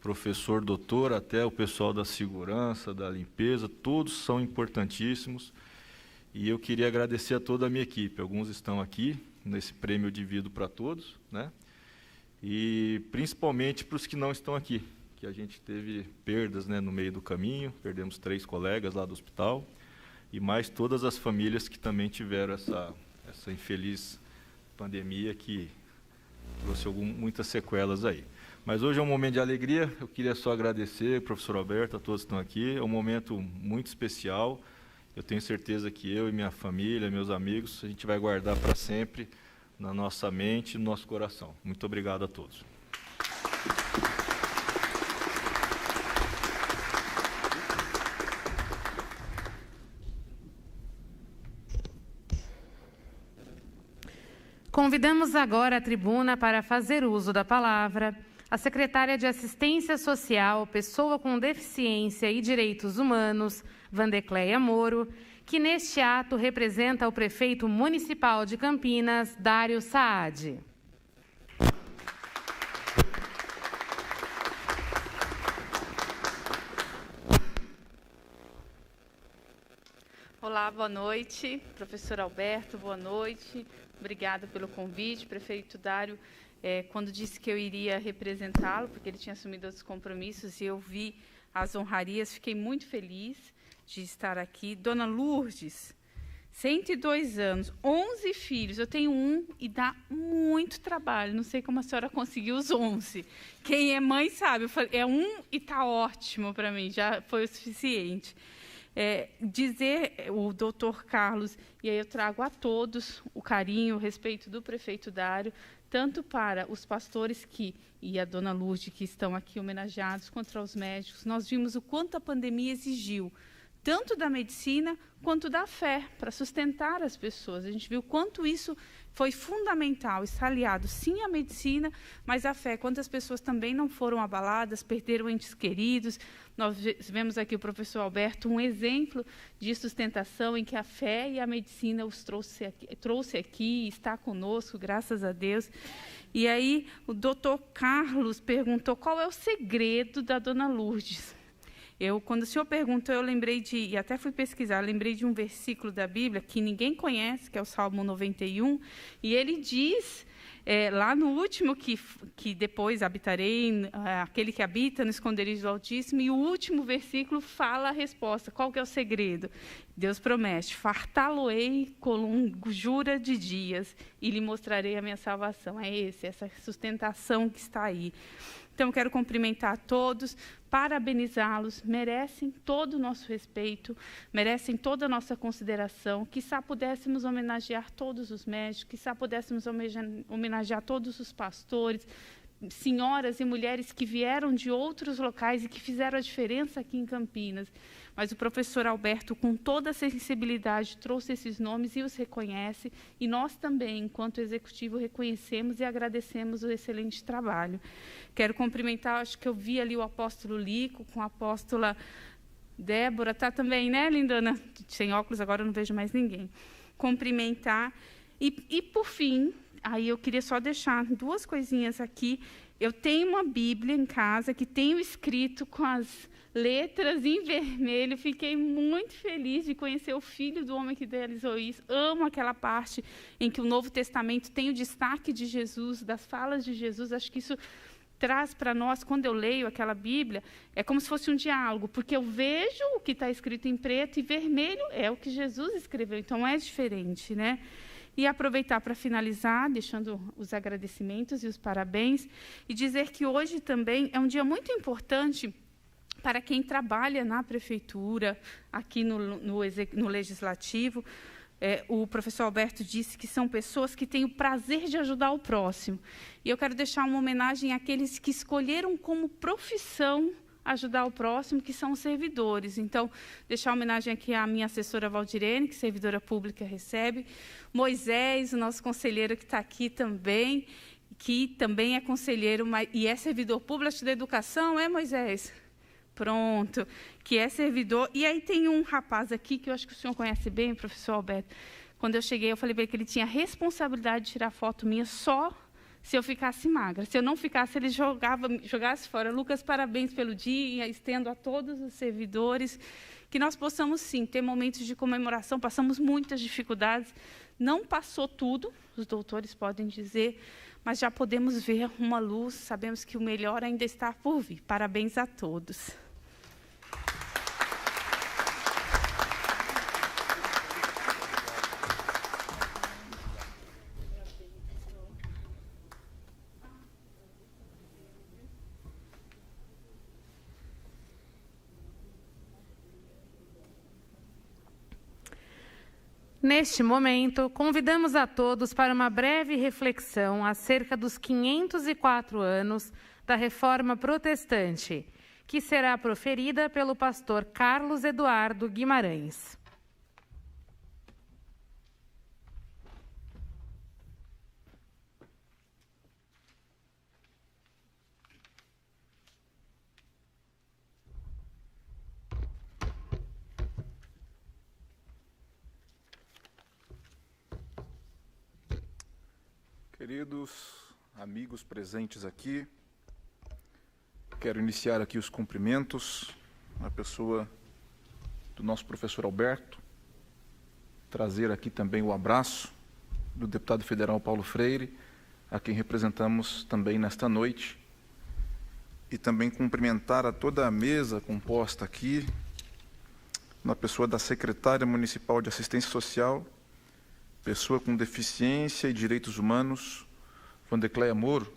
professor doutor até o pessoal da segurança, da limpeza, todos são importantíssimos. E eu queria agradecer a toda a minha equipe. Alguns estão aqui nesse prêmio Divido para Todos, né? E principalmente para os que não estão aqui, que a gente teve perdas, né, no meio do caminho, perdemos 3 colegas lá do hospital, e mais todas as famílias que também tiveram essa infeliz pandemia que trouxe muitas sequelas aí. Mas hoje é um momento de alegria, eu queria só agradecer ao professor Alberto, a todos que estão aqui, é um momento muito especial, eu tenho certeza que eu e minha família, meus amigos, a gente vai guardar para sempre na nossa mente e no nosso coração. Muito obrigado a todos. Convidamos agora a tribuna para fazer uso da palavra a secretária de Assistência Social, Pessoa com Deficiência e Direitos Humanos, Vandecleia Moro, que neste ato representa o prefeito municipal de Campinas, Dário Saad. Olá, boa noite. Professor Alberto, boa noite. Obrigada pelo convite. Prefeito Dário, quando disse que eu iria representá-lo, porque ele tinha assumido outros compromissos, e eu vi as honrarias, fiquei muito feliz de estar aqui. Dona Lourdes, 102 anos, 11 filhos, eu tenho um e dá muito trabalho, não sei como a senhora conseguiu os 11. Quem é mãe sabe, eu falei, é um e está ótimo para mim, já foi o suficiente. Dizer o doutor Carlos, e aí eu trago a todos o carinho, o respeito do prefeito Dário, tanto para os pastores e a dona Lourdes, que estão aqui homenageados, quanto aos médicos. Nós vimos o quanto a pandemia exigiu, tanto da medicina quanto da fé, para sustentar as pessoas. A gente viu quanto isso foi fundamental, está aliado sim à medicina, mas à fé. Quantas pessoas também não foram abaladas, perderam entes queridos. Nós vemos aqui o professor Alberto, um exemplo de sustentação em que a fé e a medicina os trouxe aqui, está conosco, graças a Deus. E aí o doutor Carlos perguntou qual é o segredo da dona Lourdes. Quando o senhor perguntou, eu lembrei e até fui pesquisar, lembrei de um versículo da Bíblia que ninguém conhece, que é o Salmo 91, e ele diz, lá no último, que depois habitarei, aquele que habita no esconderijo do Altíssimo, e o último versículo fala a resposta. Qual que é o segredo? Deus promete, fartá-lo-ei com longura de dias, e lhe mostrarei a minha salvação. Essa sustentação que está aí. Então, quero cumprimentar a todos, parabenizá-los, merecem todo o nosso respeito, merecem toda a nossa consideração, quiçá pudéssemos homenagear todos os médicos, quiçá pudéssemos homenagear todos os pastores, senhoras e mulheres que vieram de outros locais e que fizeram a diferença aqui em Campinas. Mas o professor Alberto, com toda a sensibilidade, trouxe esses nomes e os reconhece, e nós também, enquanto executivo, reconhecemos e agradecemos o excelente trabalho. Quero cumprimentar, acho que eu vi ali o apóstolo Lico, com a apóstola Débora, está também, né, lindona? Sem óculos, agora eu não vejo mais ninguém. Cumprimentar. E por fim, aí eu queria só deixar 2 coisinhas aqui. Eu tenho uma Bíblia em casa que tenho escrito com as letras em vermelho. Fiquei muito feliz de conhecer o filho do homem que idealizou isso. Amo aquela parte em que o Novo Testamento tem o destaque de Jesus, das falas de Jesus. Acho que isso traz para nós, quando eu leio aquela Bíblia, é como se fosse um diálogo, porque eu vejo o que está escrito em preto e vermelho é o que Jesus escreveu, então é diferente, né? E aproveitar para finalizar, deixando os agradecimentos e os parabéns, e dizer que hoje também é um dia muito importante para quem trabalha na prefeitura, aqui no Legislativo. O professor Alberto disse que são pessoas que têm o prazer de ajudar o próximo. E eu quero deixar uma homenagem àqueles que escolheram como profissão ajudar o próximo, que são os servidores. Então, deixar uma homenagem aqui à minha assessora Valdirene, que servidora pública recebe, Moisés, o nosso conselheiro que está aqui também, que também é conselheiro e é servidor público da educação, Moisés? Pronto, que é servidor. E aí tem um rapaz aqui, que eu acho que o senhor conhece bem, professor Alberto. Quando eu cheguei, eu falei para ele que ele tinha a responsabilidade de tirar foto minha só se eu ficasse magra. Se eu não ficasse, ele jogasse fora. Lucas, parabéns pelo dia, estendo a todos os servidores, que nós possamos, sim, ter momentos de comemoração. Passamos muitas dificuldades, não passou tudo, os doutores podem dizer, mas já podemos ver uma luz, sabemos que o melhor ainda está por vir. Parabéns a todos. Neste momento, convidamos a todos para uma breve reflexão acerca dos 504 anos da Reforma Protestante, que será proferida pelo pastor Carlos Eduardo Guimarães. Queridos amigos presentes aqui, quero iniciar aqui os cumprimentos na pessoa do nosso professor Alberto, trazer aqui também o abraço do deputado federal Paulo Freire, a quem representamos também nesta noite, e também cumprimentar a toda a mesa composta aqui, na pessoa da secretária municipal de assistência social, pessoa com deficiência e direitos humanos, Vandecleia Moro.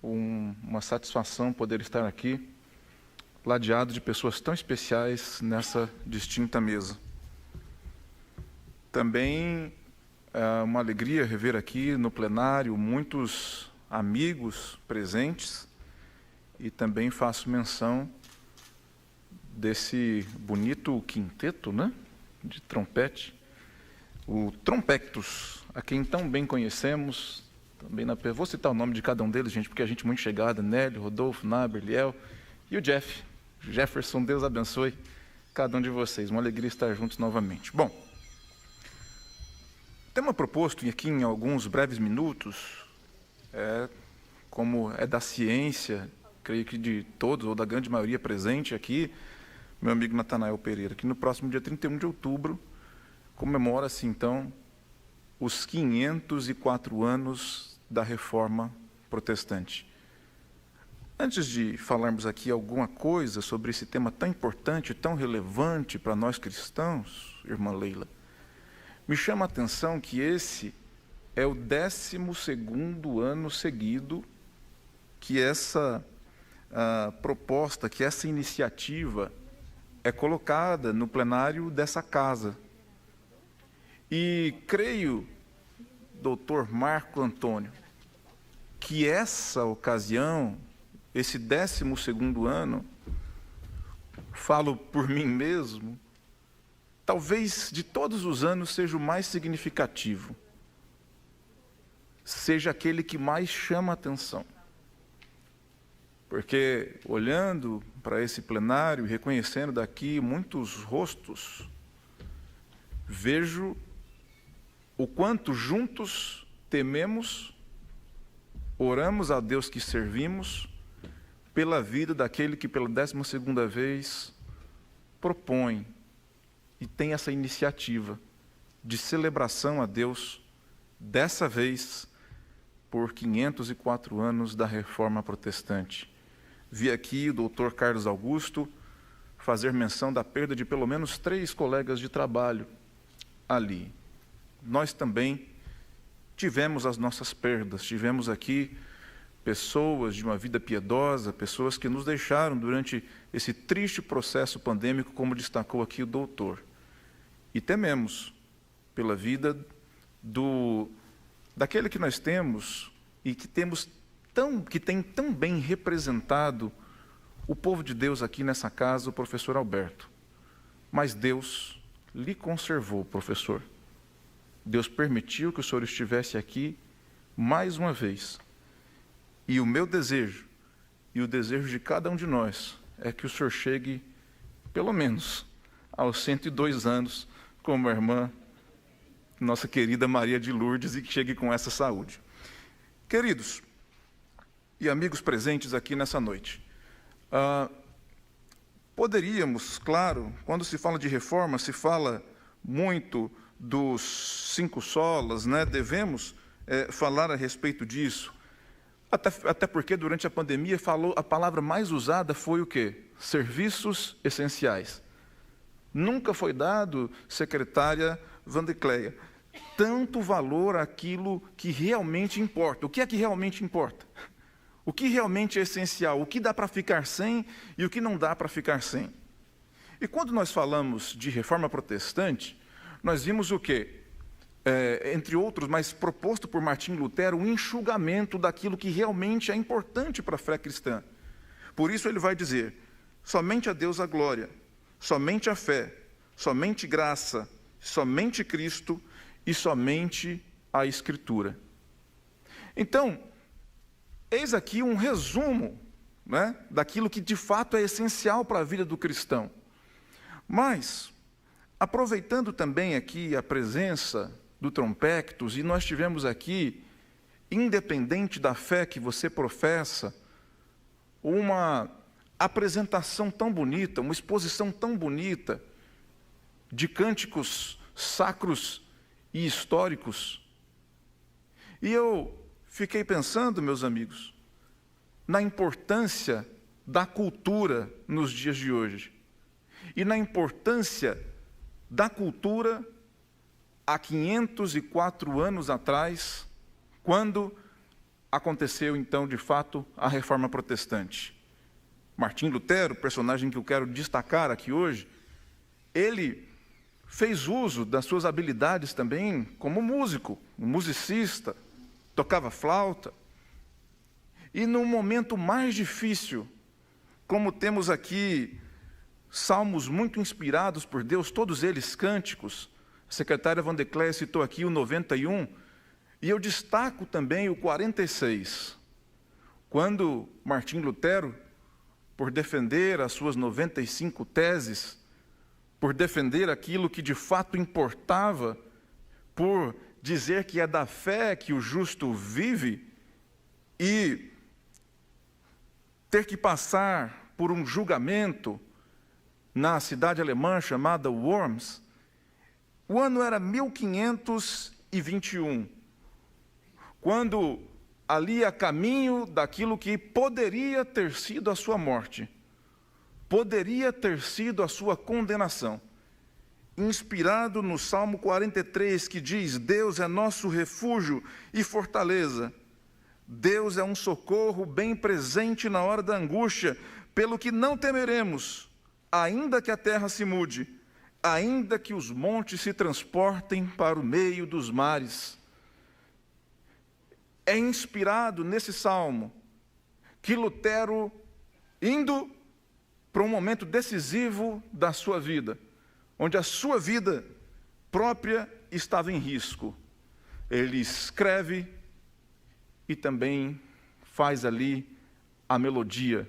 Uma satisfação poder estar aqui, ladeado de pessoas tão especiais nessa distinta mesa. Também é uma alegria rever aqui no plenário muitos amigos presentes, e também faço menção desse bonito quinteto, né, de trompete, o Trompectus, a quem tão bem conhecemos, também vou citar o nome de cada um deles, gente, porque a gente é muito chegada, Nélio, Rodolfo, Naber, Liel, e o Jefferson, Deus abençoe cada um de vocês, uma alegria estar juntos novamente. Bom, o tema proposto aqui em alguns breves minutos, como é da ciência, creio que de todos, ou da grande maioria presente aqui, meu amigo Natanael Pereira, que no próximo dia 31 de outubro, comemora-se, então, os 504 anos da Reforma Protestante. Antes de falarmos aqui alguma coisa sobre esse tema tão importante, tão relevante para nós cristãos, irmã Leila, me chama a atenção que esse é o 12º ano seguido que essa proposta, que essa iniciativa é colocada no plenário dessa casa. E creio, doutor Marco Antônio, que essa ocasião, esse 12º ano, falo por mim mesmo, talvez de todos os anos seja o mais significativo, seja aquele que mais chama a atenção. Porque olhando para esse plenário, reconhecendo daqui muitos rostos, vejo o quanto juntos tememos, oramos a Deus que servimos, pela vida daquele que pela 12ª vez propõe e tem essa iniciativa de celebração a Deus, dessa vez por 504 anos da Reforma Protestante. Vi aqui o doutor Carlos Augusto fazer menção da perda de pelo menos 3 colegas de trabalho ali. nós também tivemos as nossas perdas, tivemos aqui pessoas de uma vida piedosa, pessoas que nos deixaram durante esse triste processo pandêmico, como destacou aqui o doutor. E tememos pela vida daquele que nós temos e que tem tão bem representado o povo de Deus aqui nessa casa, o professor Alberto. Mas Deus lhe conservou, professor. Deus permitiu que o senhor estivesse aqui mais uma vez. E o meu desejo, e o desejo de cada um de nós, é que o senhor chegue, pelo menos, aos 102 anos, como a irmã, nossa querida Maria de Lourdes, e que chegue com essa saúde. Queridos e amigos presentes aqui nessa noite, poderíamos, claro, quando se fala de reforma, se fala muito dos 5 solas, né? Devemos falar a respeito disso. Até porque durante a pandemia a palavra mais usada foi o quê? Serviços essenciais. Nunca foi dado, secretária Vandecleia, tanto valor àquilo que realmente importa. O que é que realmente importa? O que realmente é essencial? O que dá para ficar sem e o que não dá para ficar sem? E quando nós falamos de reforma protestante, nós vimos o quê? Entre outros, mas proposto por Martim Lutero, um enxugamento daquilo que realmente é importante para a fé cristã. Por isso ele vai dizer, somente a Deus a glória, somente a fé, somente graça, somente Cristo e somente a Escritura. Então, eis aqui um resumo, né, daquilo que de fato é essencial para a vida do cristão. Mas, aproveitando também aqui a presença do Trompectus, e nós tivemos aqui, independente da fé que você professa, uma apresentação tão bonita, uma exposição tão bonita de cânticos sacros e históricos. E eu fiquei pensando, meus amigos, na importância da cultura nos dias de hoje e na importância da cultura há 504 anos atrás, quando aconteceu, então, de fato, a Reforma Protestante. Martim Lutero, personagem que eu quero destacar aqui hoje, ele fez uso das suas habilidades também como músico, um musicista, tocava flauta. E no momento mais difícil, como temos aqui salmos muito inspirados por Deus, todos eles cânticos, a secretária Vandecleia citou aqui o 91, e eu destaco também o 46, quando Martim Lutero, por defender as suas 95 teses, por defender aquilo que de fato importava, por dizer que é da fé que o justo vive, e ter que passar por um julgamento na cidade alemã chamada Worms. O ano era 1521, quando ali a caminho daquilo que poderia ter sido a sua morte, poderia ter sido a sua condenação, inspirado no Salmo 43, que diz: Deus é nosso refúgio e fortaleza, Deus é um socorro bem presente na hora da angústia, pelo que não temeremos, ainda que a terra se mude, ainda que os montes se transportem para o meio dos mares. É inspirado nesse salmo que Lutero, indo para um momento decisivo da sua vida, onde a sua vida própria estava em risco, ele escreve e também faz ali a melodia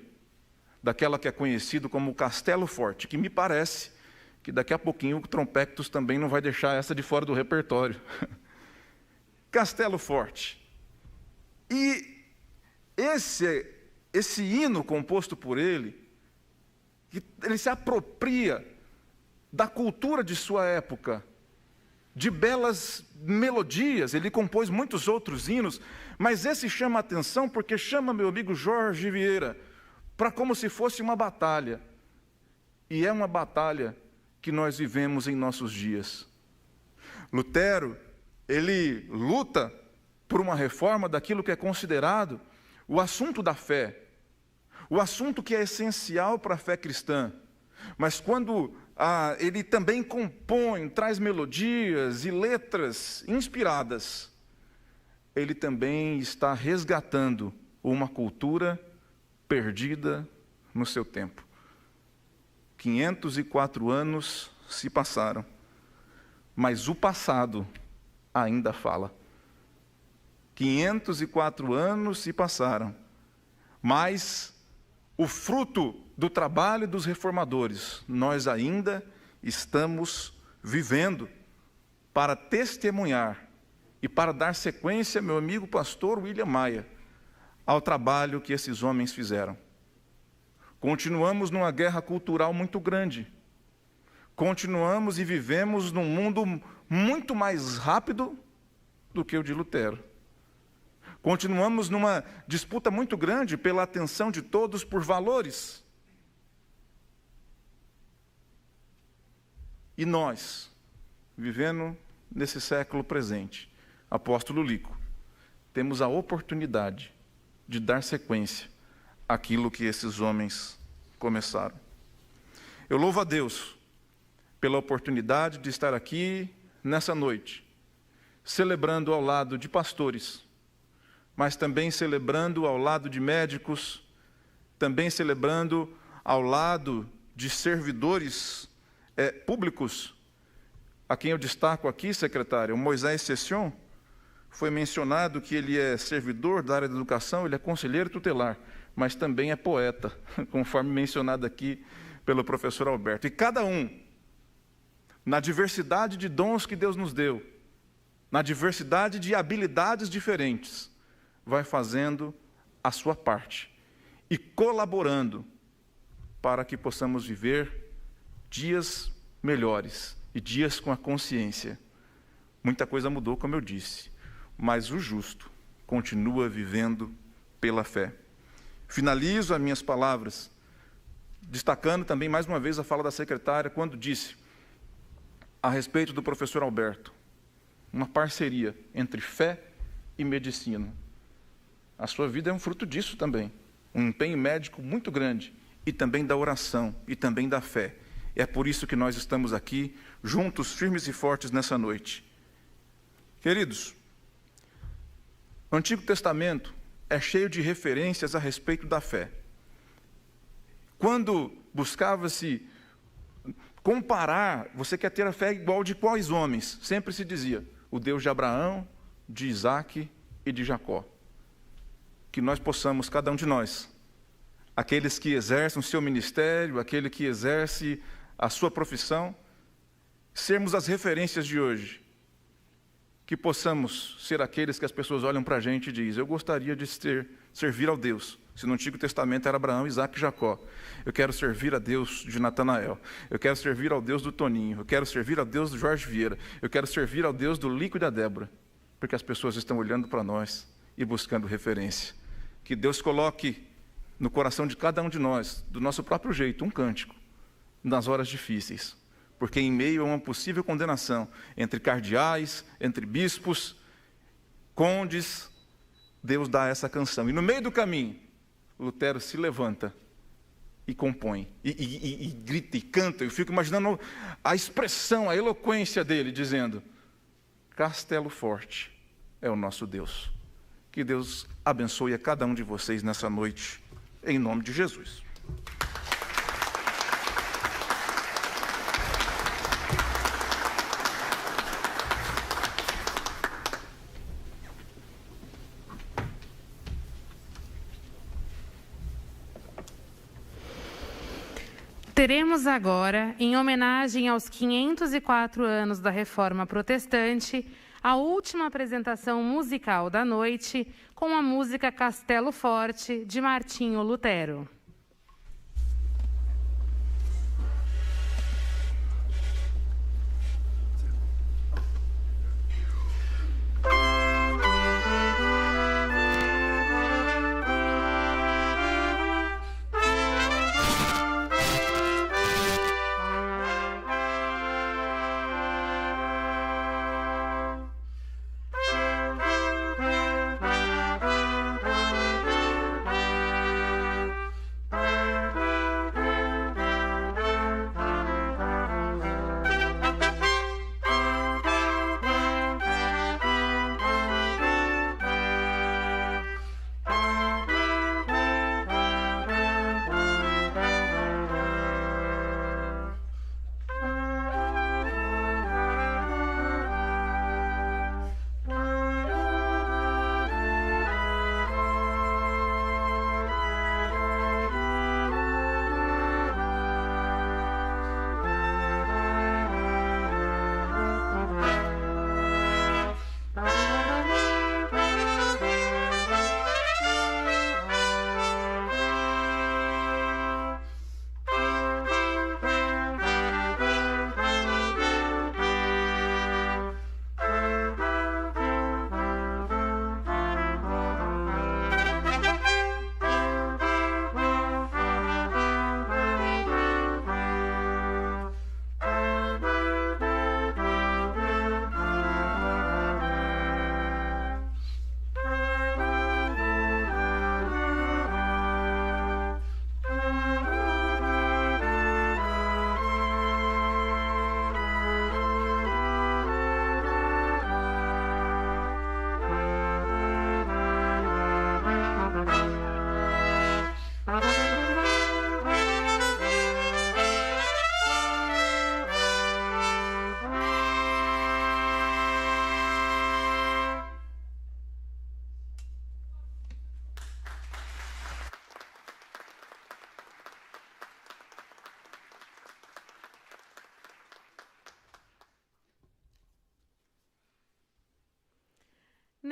daquela que é conhecido como Castelo Forte, que me parece que daqui a pouquinho o Trompectus também não vai deixar essa de fora do repertório. Castelo Forte. E esse hino composto por ele se apropria da cultura de sua época, de belas melodias. Ele compôs muitos outros hinos, mas esse chama a atenção porque chama meu amigo Jorge Vieira para como se fosse uma batalha. E é uma batalha que nós vivemos em nossos dias. Lutero, ele luta por uma reforma daquilo que é considerado o assunto da fé, o assunto que é essencial para a fé cristã. Mas quando ele também compõe, traz melodias e letras inspiradas, ele também está resgatando uma cultura perdida no seu tempo. 504 anos se passaram, mas o passado ainda fala. 504 anos se passaram, mas o fruto do trabalho dos reformadores nós ainda estamos vivendo para testemunhar e para dar sequência, meu amigo pastor William Maia, ao trabalho que esses homens fizeram. Continuamos numa guerra cultural muito grande. Continuamos e vivemos num mundo muito mais rápido do que o de Lutero. Continuamos numa disputa muito grande pela atenção de todos por valores. E nós, vivendo nesse século presente, apóstolo Lico, temos a oportunidade de dar sequência àquilo que esses homens começaram. Eu louvo a Deus pela oportunidade de estar aqui nessa noite, celebrando ao lado de pastores, mas também celebrando ao lado de médicos, também celebrando ao lado de servidores públicos, a quem eu destaco aqui, secretário, o Moisés Session. Foi mencionado que ele é servidor da área da educação, ele é conselheiro tutelar, mas também é poeta, conforme mencionado aqui pelo professor Alberto. E cada um, na diversidade de dons que Deus nos deu, na diversidade de habilidades diferentes, vai fazendo a sua parte e colaborando para que possamos viver dias melhores e dias com a consciência. Muita coisa mudou, como eu disse, mas o justo continua vivendo pela fé. Finalizo as minhas palavras destacando também mais uma vez a fala da secretária quando disse a respeito do professor Alberto, uma parceria entre fé e medicina. A sua vida é um fruto disso também, um empenho médico muito grande, e também da oração, e também da fé. É por isso que nós estamos aqui, juntos, firmes e fortes nessa noite. Queridos, o Antigo Testamento é cheio de referências a respeito da fé. Quando buscava-se comparar, você quer ter a fé igual de quais homens? Sempre se dizia, o Deus de Abraão, de Isaque e de Jacó. Que nós possamos, cada um de nós, aqueles que exercem o seu ministério, aquele que exerce a sua profissão, sermos as referências de hoje. Que possamos ser aqueles que as pessoas olham para a gente e dizem, eu gostaria de servir ao Deus. Se no Antigo Testamento era Abraão, Isaque e Jacó. Eu quero servir a Deus de Natanael. Eu quero servir ao Deus do Toninho. Eu quero servir ao Deus do Jorge Vieira. Eu quero servir ao Deus do Lico e da Débora. Porque as pessoas estão olhando para nós e buscando referência. Que Deus coloque no coração de cada um de nós, do nosso próprio jeito, um cântico, nas horas difíceis. Porque em meio a uma possível condenação entre cardeais, entre bispos, condes, Deus dá essa canção. E no meio do caminho, Lutero se levanta e compõe, e grita e canta. Eu fico imaginando a expressão, a eloquência dele, dizendo, Castelo Forte é o nosso Deus. Que Deus abençoe a cada um de vocês nessa noite, em nome de Jesus. Teremos agora, em homenagem aos 504 anos da Reforma Protestante, a última apresentação musical da noite com a música Castelo Forte, de Martinho Lutero.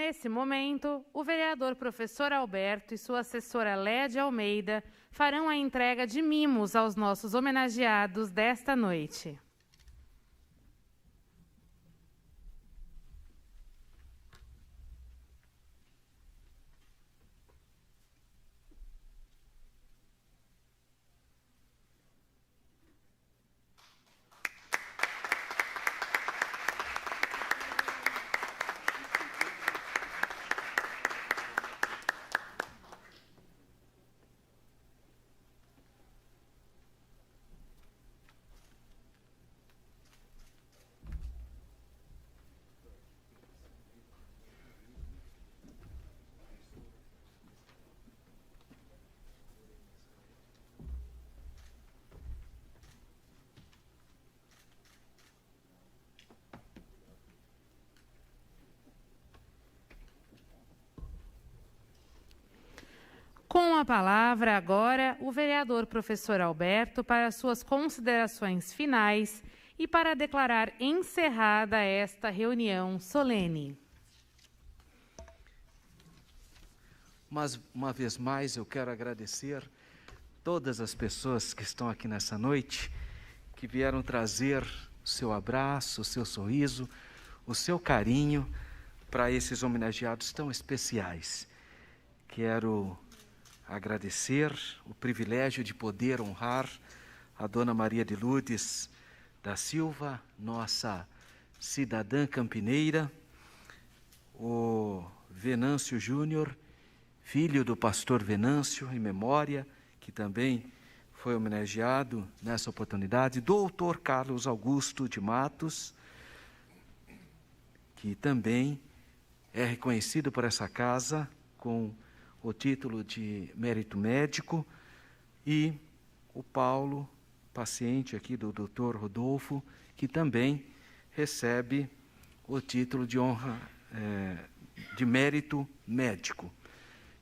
Nesse momento, o vereador professor Alberto e sua assessora Lédia Almeida farão a entrega de mimos aos nossos homenageados desta noite. Com a palavra agora, o vereador professor Alberto para suas considerações finais e para declarar encerrada esta reunião solene. Mas, uma vez mais, eu quero agradecer todas as pessoas que estão aqui nessa noite, que vieram trazer o seu abraço, o seu sorriso, o seu carinho para esses homenageados tão especiais. Quero agradecer o privilégio de poder honrar a Dona Maria de Lourdes da Silva, nossa cidadã campineira, o Venâncio Júnior, filho do pastor Venâncio, em memória, que também foi homenageado nessa oportunidade, doutor Carlos Augusto de Matos, que também é reconhecido por essa casa com o título de mérito médico, e o Paulo, paciente aqui do Dr. Rodolfo, que também recebe o título de honra de mérito médico.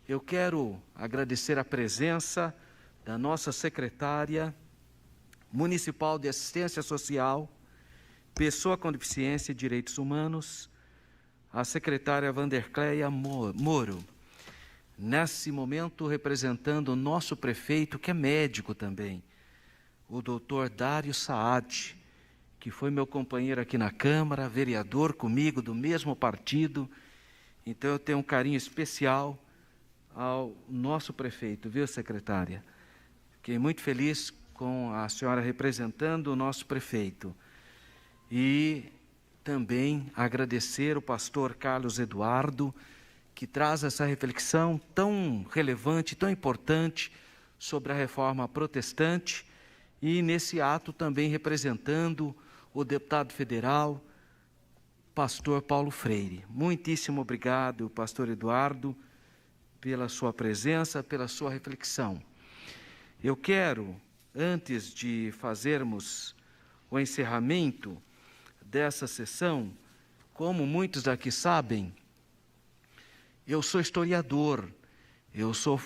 Eu quero agradecer a presença da nossa secretária municipal de assistência social, pessoa com deficiência e direitos humanos, a secretária Vandercleia Moro, nesse momento representando o nosso prefeito, que é médico também, o doutor Dário Saad, que foi meu companheiro aqui na Câmara, vereador comigo, do mesmo partido. Então eu tenho um carinho especial ao nosso prefeito, viu, secretária? Fiquei muito feliz com a senhora representando o nosso prefeito. E também agradecer o pastor Carlos Eduardo, que traz essa reflexão tão relevante, tão importante sobre a reforma protestante, e nesse ato também representando o deputado federal, pastor Paulo Freire. Muitíssimo obrigado, pastor Eduardo, pela sua presença, pela sua reflexão. Eu quero, antes de fazermos o encerramento dessa sessão, como muitos daqui sabem, eu sou historiador, eu sou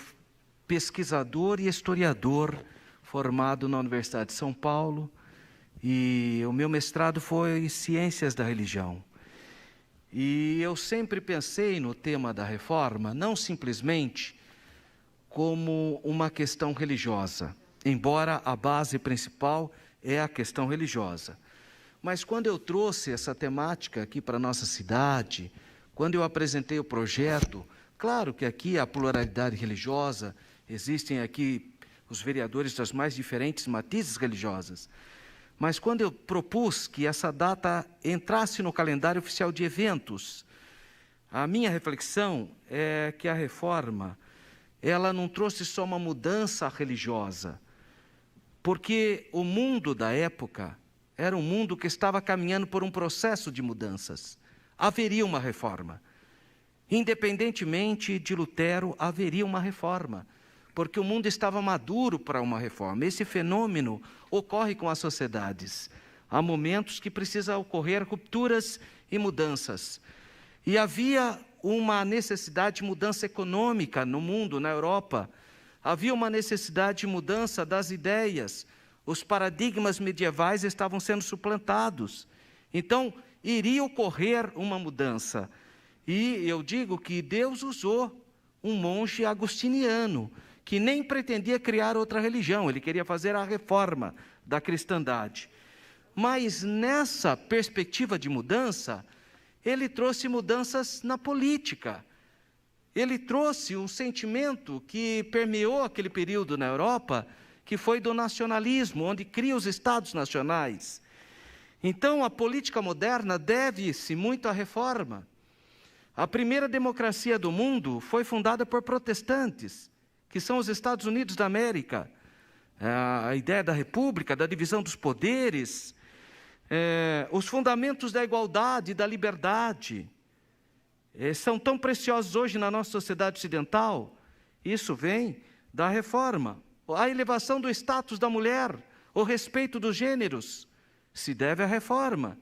pesquisador e historiador formado na Universidade de São Paulo, e o meu mestrado foi em Ciências da Religião. E eu sempre pensei no tema da reforma, não simplesmente como uma questão religiosa, embora a base principal é a questão religiosa. Mas quando eu trouxe essa temática aqui para a nossa cidade, quando eu apresentei o projeto, claro que aqui há pluralidade religiosa, existem aqui os vereadores das mais diferentes matizes religiosas, mas quando eu propus que essa data entrasse no calendário oficial de eventos, a minha reflexão é que a reforma, ela não trouxe só uma mudança religiosa, porque o mundo da época era um mundo que estava caminhando por um processo de mudanças. Haveria uma reforma. Independentemente de Lutero, haveria uma reforma, porque o mundo estava maduro para uma reforma. Esse fenômeno ocorre com as sociedades. Há momentos que precisa ocorrer rupturas e mudanças. E havia uma necessidade de mudança econômica no mundo, na Europa. Havia uma necessidade de mudança das ideias. Os paradigmas medievais estavam sendo suplantados. Então, iria ocorrer uma mudança. E eu digo que Deus usou um monge agostiniano, que nem pretendia criar outra religião, ele queria fazer a reforma da cristandade. Mas nessa perspectiva de mudança, ele trouxe mudanças na política. Ele trouxe um sentimento que permeou aquele período na Europa, que foi do nacionalismo, onde cria os estados nacionais. Então, a política moderna deve-se muito à reforma. A primeira democracia do mundo foi fundada por protestantes, que são os Estados Unidos da América. A ideia da república, da divisão dos poderes, os fundamentos da igualdade e da liberdade, são tão preciosos hoje na nossa sociedade ocidental. Isso vem da reforma. A elevação do status da mulher, o respeito dos gêneros, se deve à reforma.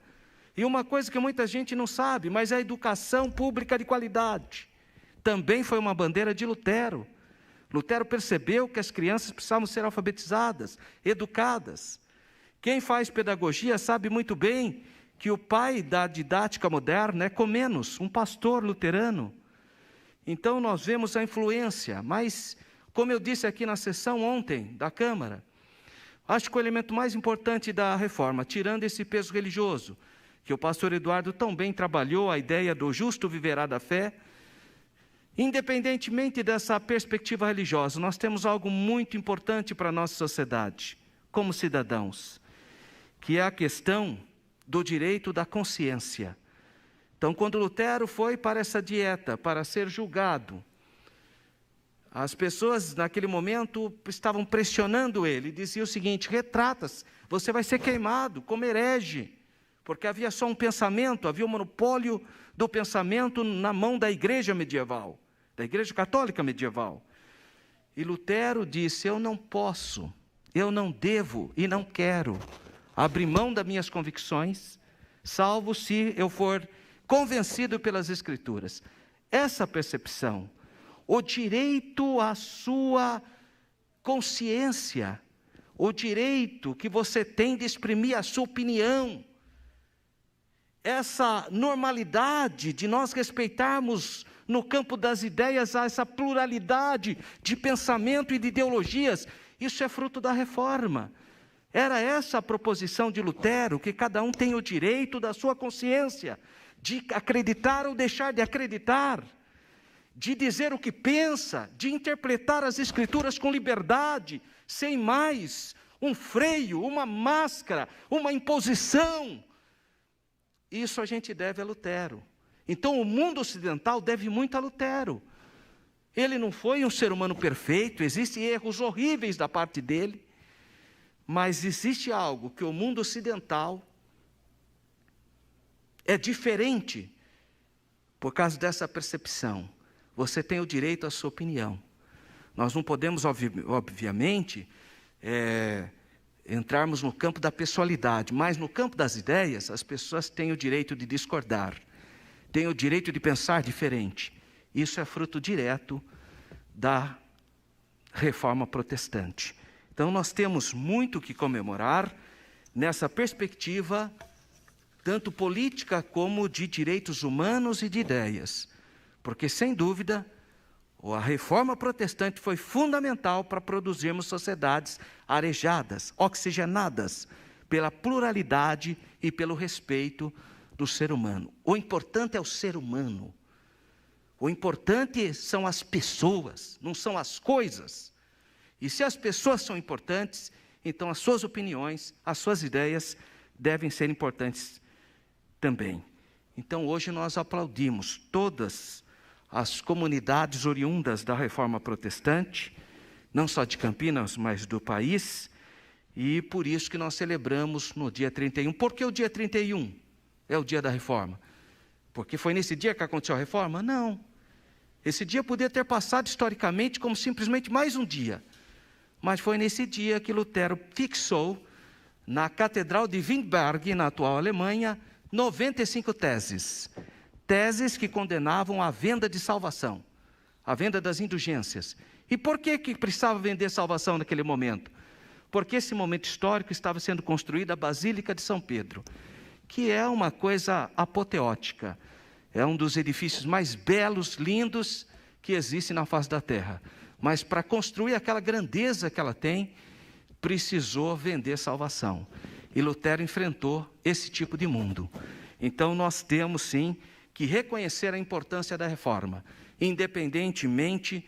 E uma coisa que muita gente não sabe, mas a educação pública de qualidade também foi uma bandeira de Lutero. Lutero percebeu que as crianças precisavam ser alfabetizadas, educadas. Quem faz pedagogia sabe muito bem que o pai da didática moderna é Comênus, um pastor luterano. Então nós vemos a influência, mas, como eu disse aqui na sessão ontem da Câmara, acho que o elemento mais importante da reforma, tirando esse peso religioso, que o pastor Eduardo tão bem trabalhou, a ideia do justo viverá da fé, independentemente dessa perspectiva religiosa, nós temos algo muito importante para a nossa sociedade, como cidadãos, que é a questão do direito da consciência. Então, quando Lutero foi para essa dieta, para ser julgado, as pessoas naquele momento estavam pressionando ele, diziam o seguinte: retrata-se, você vai ser queimado como herege, porque havia só um pensamento, havia um monopólio do pensamento na mão da igreja medieval, da igreja católica medieval. E Lutero disse: eu não posso, eu não devo e não quero abrir mão das minhas convicções, salvo se eu for convencido pelas Escrituras. Essa percepção, o direito à sua consciência, o direito que você tem de exprimir a sua opinião, essa normalidade de nós respeitarmos no campo das ideias essa pluralidade de pensamento e de ideologias, isso é fruto da reforma. Era essa a proposição de Lutero, que cada um tem o direito da sua consciência, de acreditar ou deixar de acreditar, de dizer o que pensa, de interpretar as Escrituras com liberdade, sem mais um freio, uma máscara, uma imposição. Isso a gente deve a Lutero. Então o mundo ocidental deve muito a Lutero. Ele não foi um ser humano perfeito, existem erros horríveis da parte dele, mas existe algo que o mundo ocidental é diferente por causa dessa percepção. Você tem o direito à sua opinião. Nós não podemos, obviamente, entrarmos no campo da pessoalidade, mas no campo das ideias, as pessoas têm o direito de discordar, têm o direito de pensar diferente. Isso é fruto direto da reforma protestante. Então, nós temos muito que comemorar nessa perspectiva, tanto política como de direitos humanos e de ideias. Porque, sem dúvida, a reforma protestante foi fundamental para produzirmos sociedades arejadas, oxigenadas, pela pluralidade e pelo respeito do ser humano. O importante é o ser humano. O importante são as pessoas, não são as coisas. E se as pessoas são importantes, então as suas opiniões, as suas ideias devem ser importantes também. Então hoje nós aplaudimos todas as comunidades oriundas da Reforma Protestante, não só de Campinas, mas do país, e por isso que nós celebramos no dia 31. Por que o dia 31 é o dia da Reforma? Porque foi nesse dia que aconteceu a Reforma? Não. Esse dia podia ter passado historicamente como simplesmente mais um dia. Mas foi nesse dia que Lutero fixou, na Catedral de Wittenberg, na atual Alemanha, 95 teses. Teses que condenavam a venda de salvação, a venda das indulgências. E por que precisava vender salvação naquele momento? Porque esse momento histórico estava sendo construída a Basílica de São Pedro, que é uma coisa apoteótica. É um dos edifícios mais belos, lindos que existe na face da terra. Mas para construir aquela grandeza que ela tem, precisou vender salvação. E Lutero enfrentou esse tipo de mundo. Então nós temos sim que reconhecer a importância da reforma, independentemente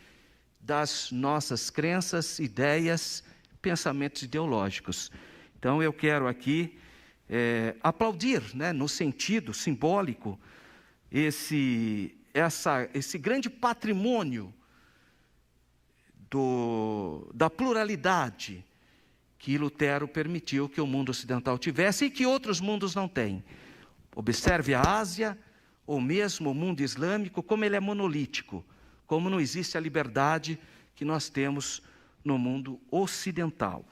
das nossas crenças, ideias, pensamentos ideológicos. Então eu quero aqui aplaudir, né, no sentido simbólico, esse grande patrimônio da pluralidade que Lutero permitiu que o mundo ocidental tivesse e que outros mundos não têm. Observe a Ásia, ou mesmo o mundo islâmico, como ele é monolítico, como não existe a liberdade que nós temos no mundo ocidental.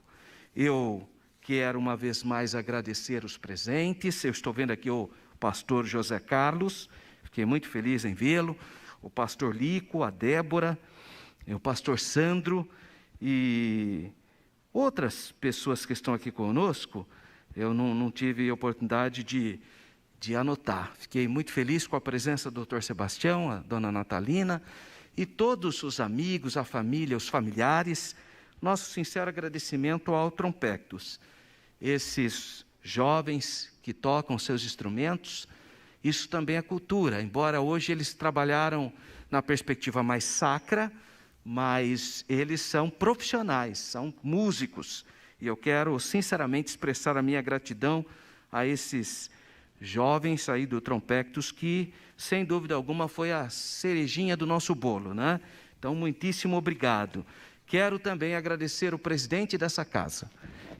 Eu quero uma vez mais agradecer os presentes. Eu estou vendo aqui o pastor José Carlos, fiquei muito feliz em vê-lo, o pastor Lico, a Débora, o pastor Sandro e outras pessoas que estão aqui conosco. Eu não tive oportunidade de anotar. Fiquei muito feliz com a presença do Dr. Sebastião, a dona Natalina e todos os amigos, a família, os familiares. Nosso sincero agradecimento ao Trompectus. Esses jovens que tocam seus instrumentos, isso também é cultura, embora hoje eles trabalharam na perspectiva mais sacra, mas eles são profissionais, são músicos. E eu quero sinceramente expressar a minha gratidão a esses jovens aí do Trompectus, que sem dúvida alguma foi a cerejinha do nosso bolo, né? Então, muitíssimo obrigado. Quero também agradecer o presidente dessa casa,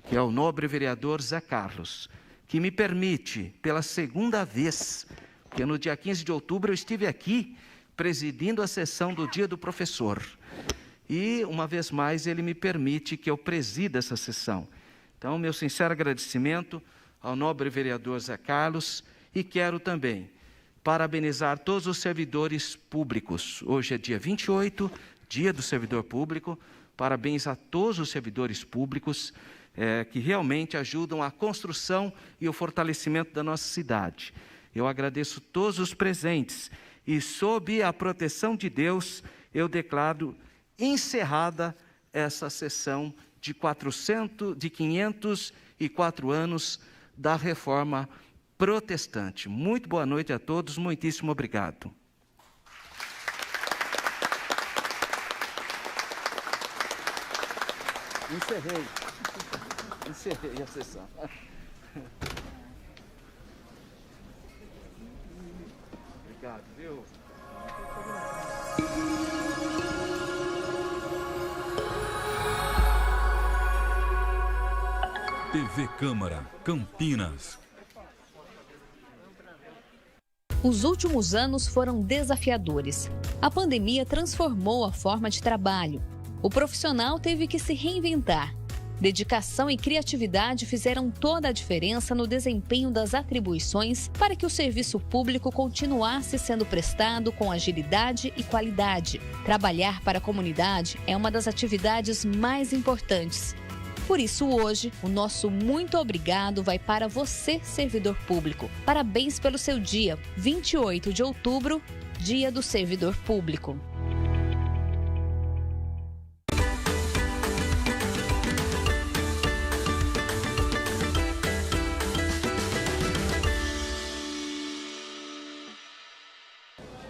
que é o nobre vereador Zé Carlos, que me permite, pela segunda vez, porque no dia 15 de outubro eu estive aqui presidindo a sessão do Dia do Professor. E, uma vez mais, ele me permite que eu presida essa sessão. Então, meu sincero agradecimento ao nobre vereador Zé Carlos, e quero também parabenizar todos os servidores públicos. Hoje é dia 28, Dia do Servidor Público. Parabéns a todos os servidores públicos que realmente ajudam a construção e o fortalecimento da nossa cidade. Eu agradeço todos os presentes e, sob a proteção de Deus, eu declaro encerrada essa sessão de 504 anos da Reforma Protestante. Muito boa noite a todos, muitíssimo obrigado. Encerrei a sessão. Obrigado, viu? TV Câmara, Campinas. Os últimos anos foram desafiadores. A pandemia transformou a forma de trabalho. O profissional teve que se reinventar. Dedicação e criatividade fizeram toda a diferença no desempenho das atribuições para que o serviço público continuasse sendo prestado com agilidade e qualidade. Trabalhar para a comunidade é uma das atividades mais importantes. Por isso, hoje, o nosso muito obrigado vai para você, servidor público. Parabéns pelo seu dia, 28 de outubro, Dia do Servidor Público.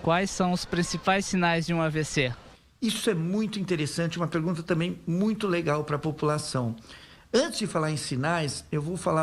Quais são os principais sinais de um AVC? Isso é muito interessante, uma pergunta também muito legal para a população. Antes de falar em sinais, eu vou falar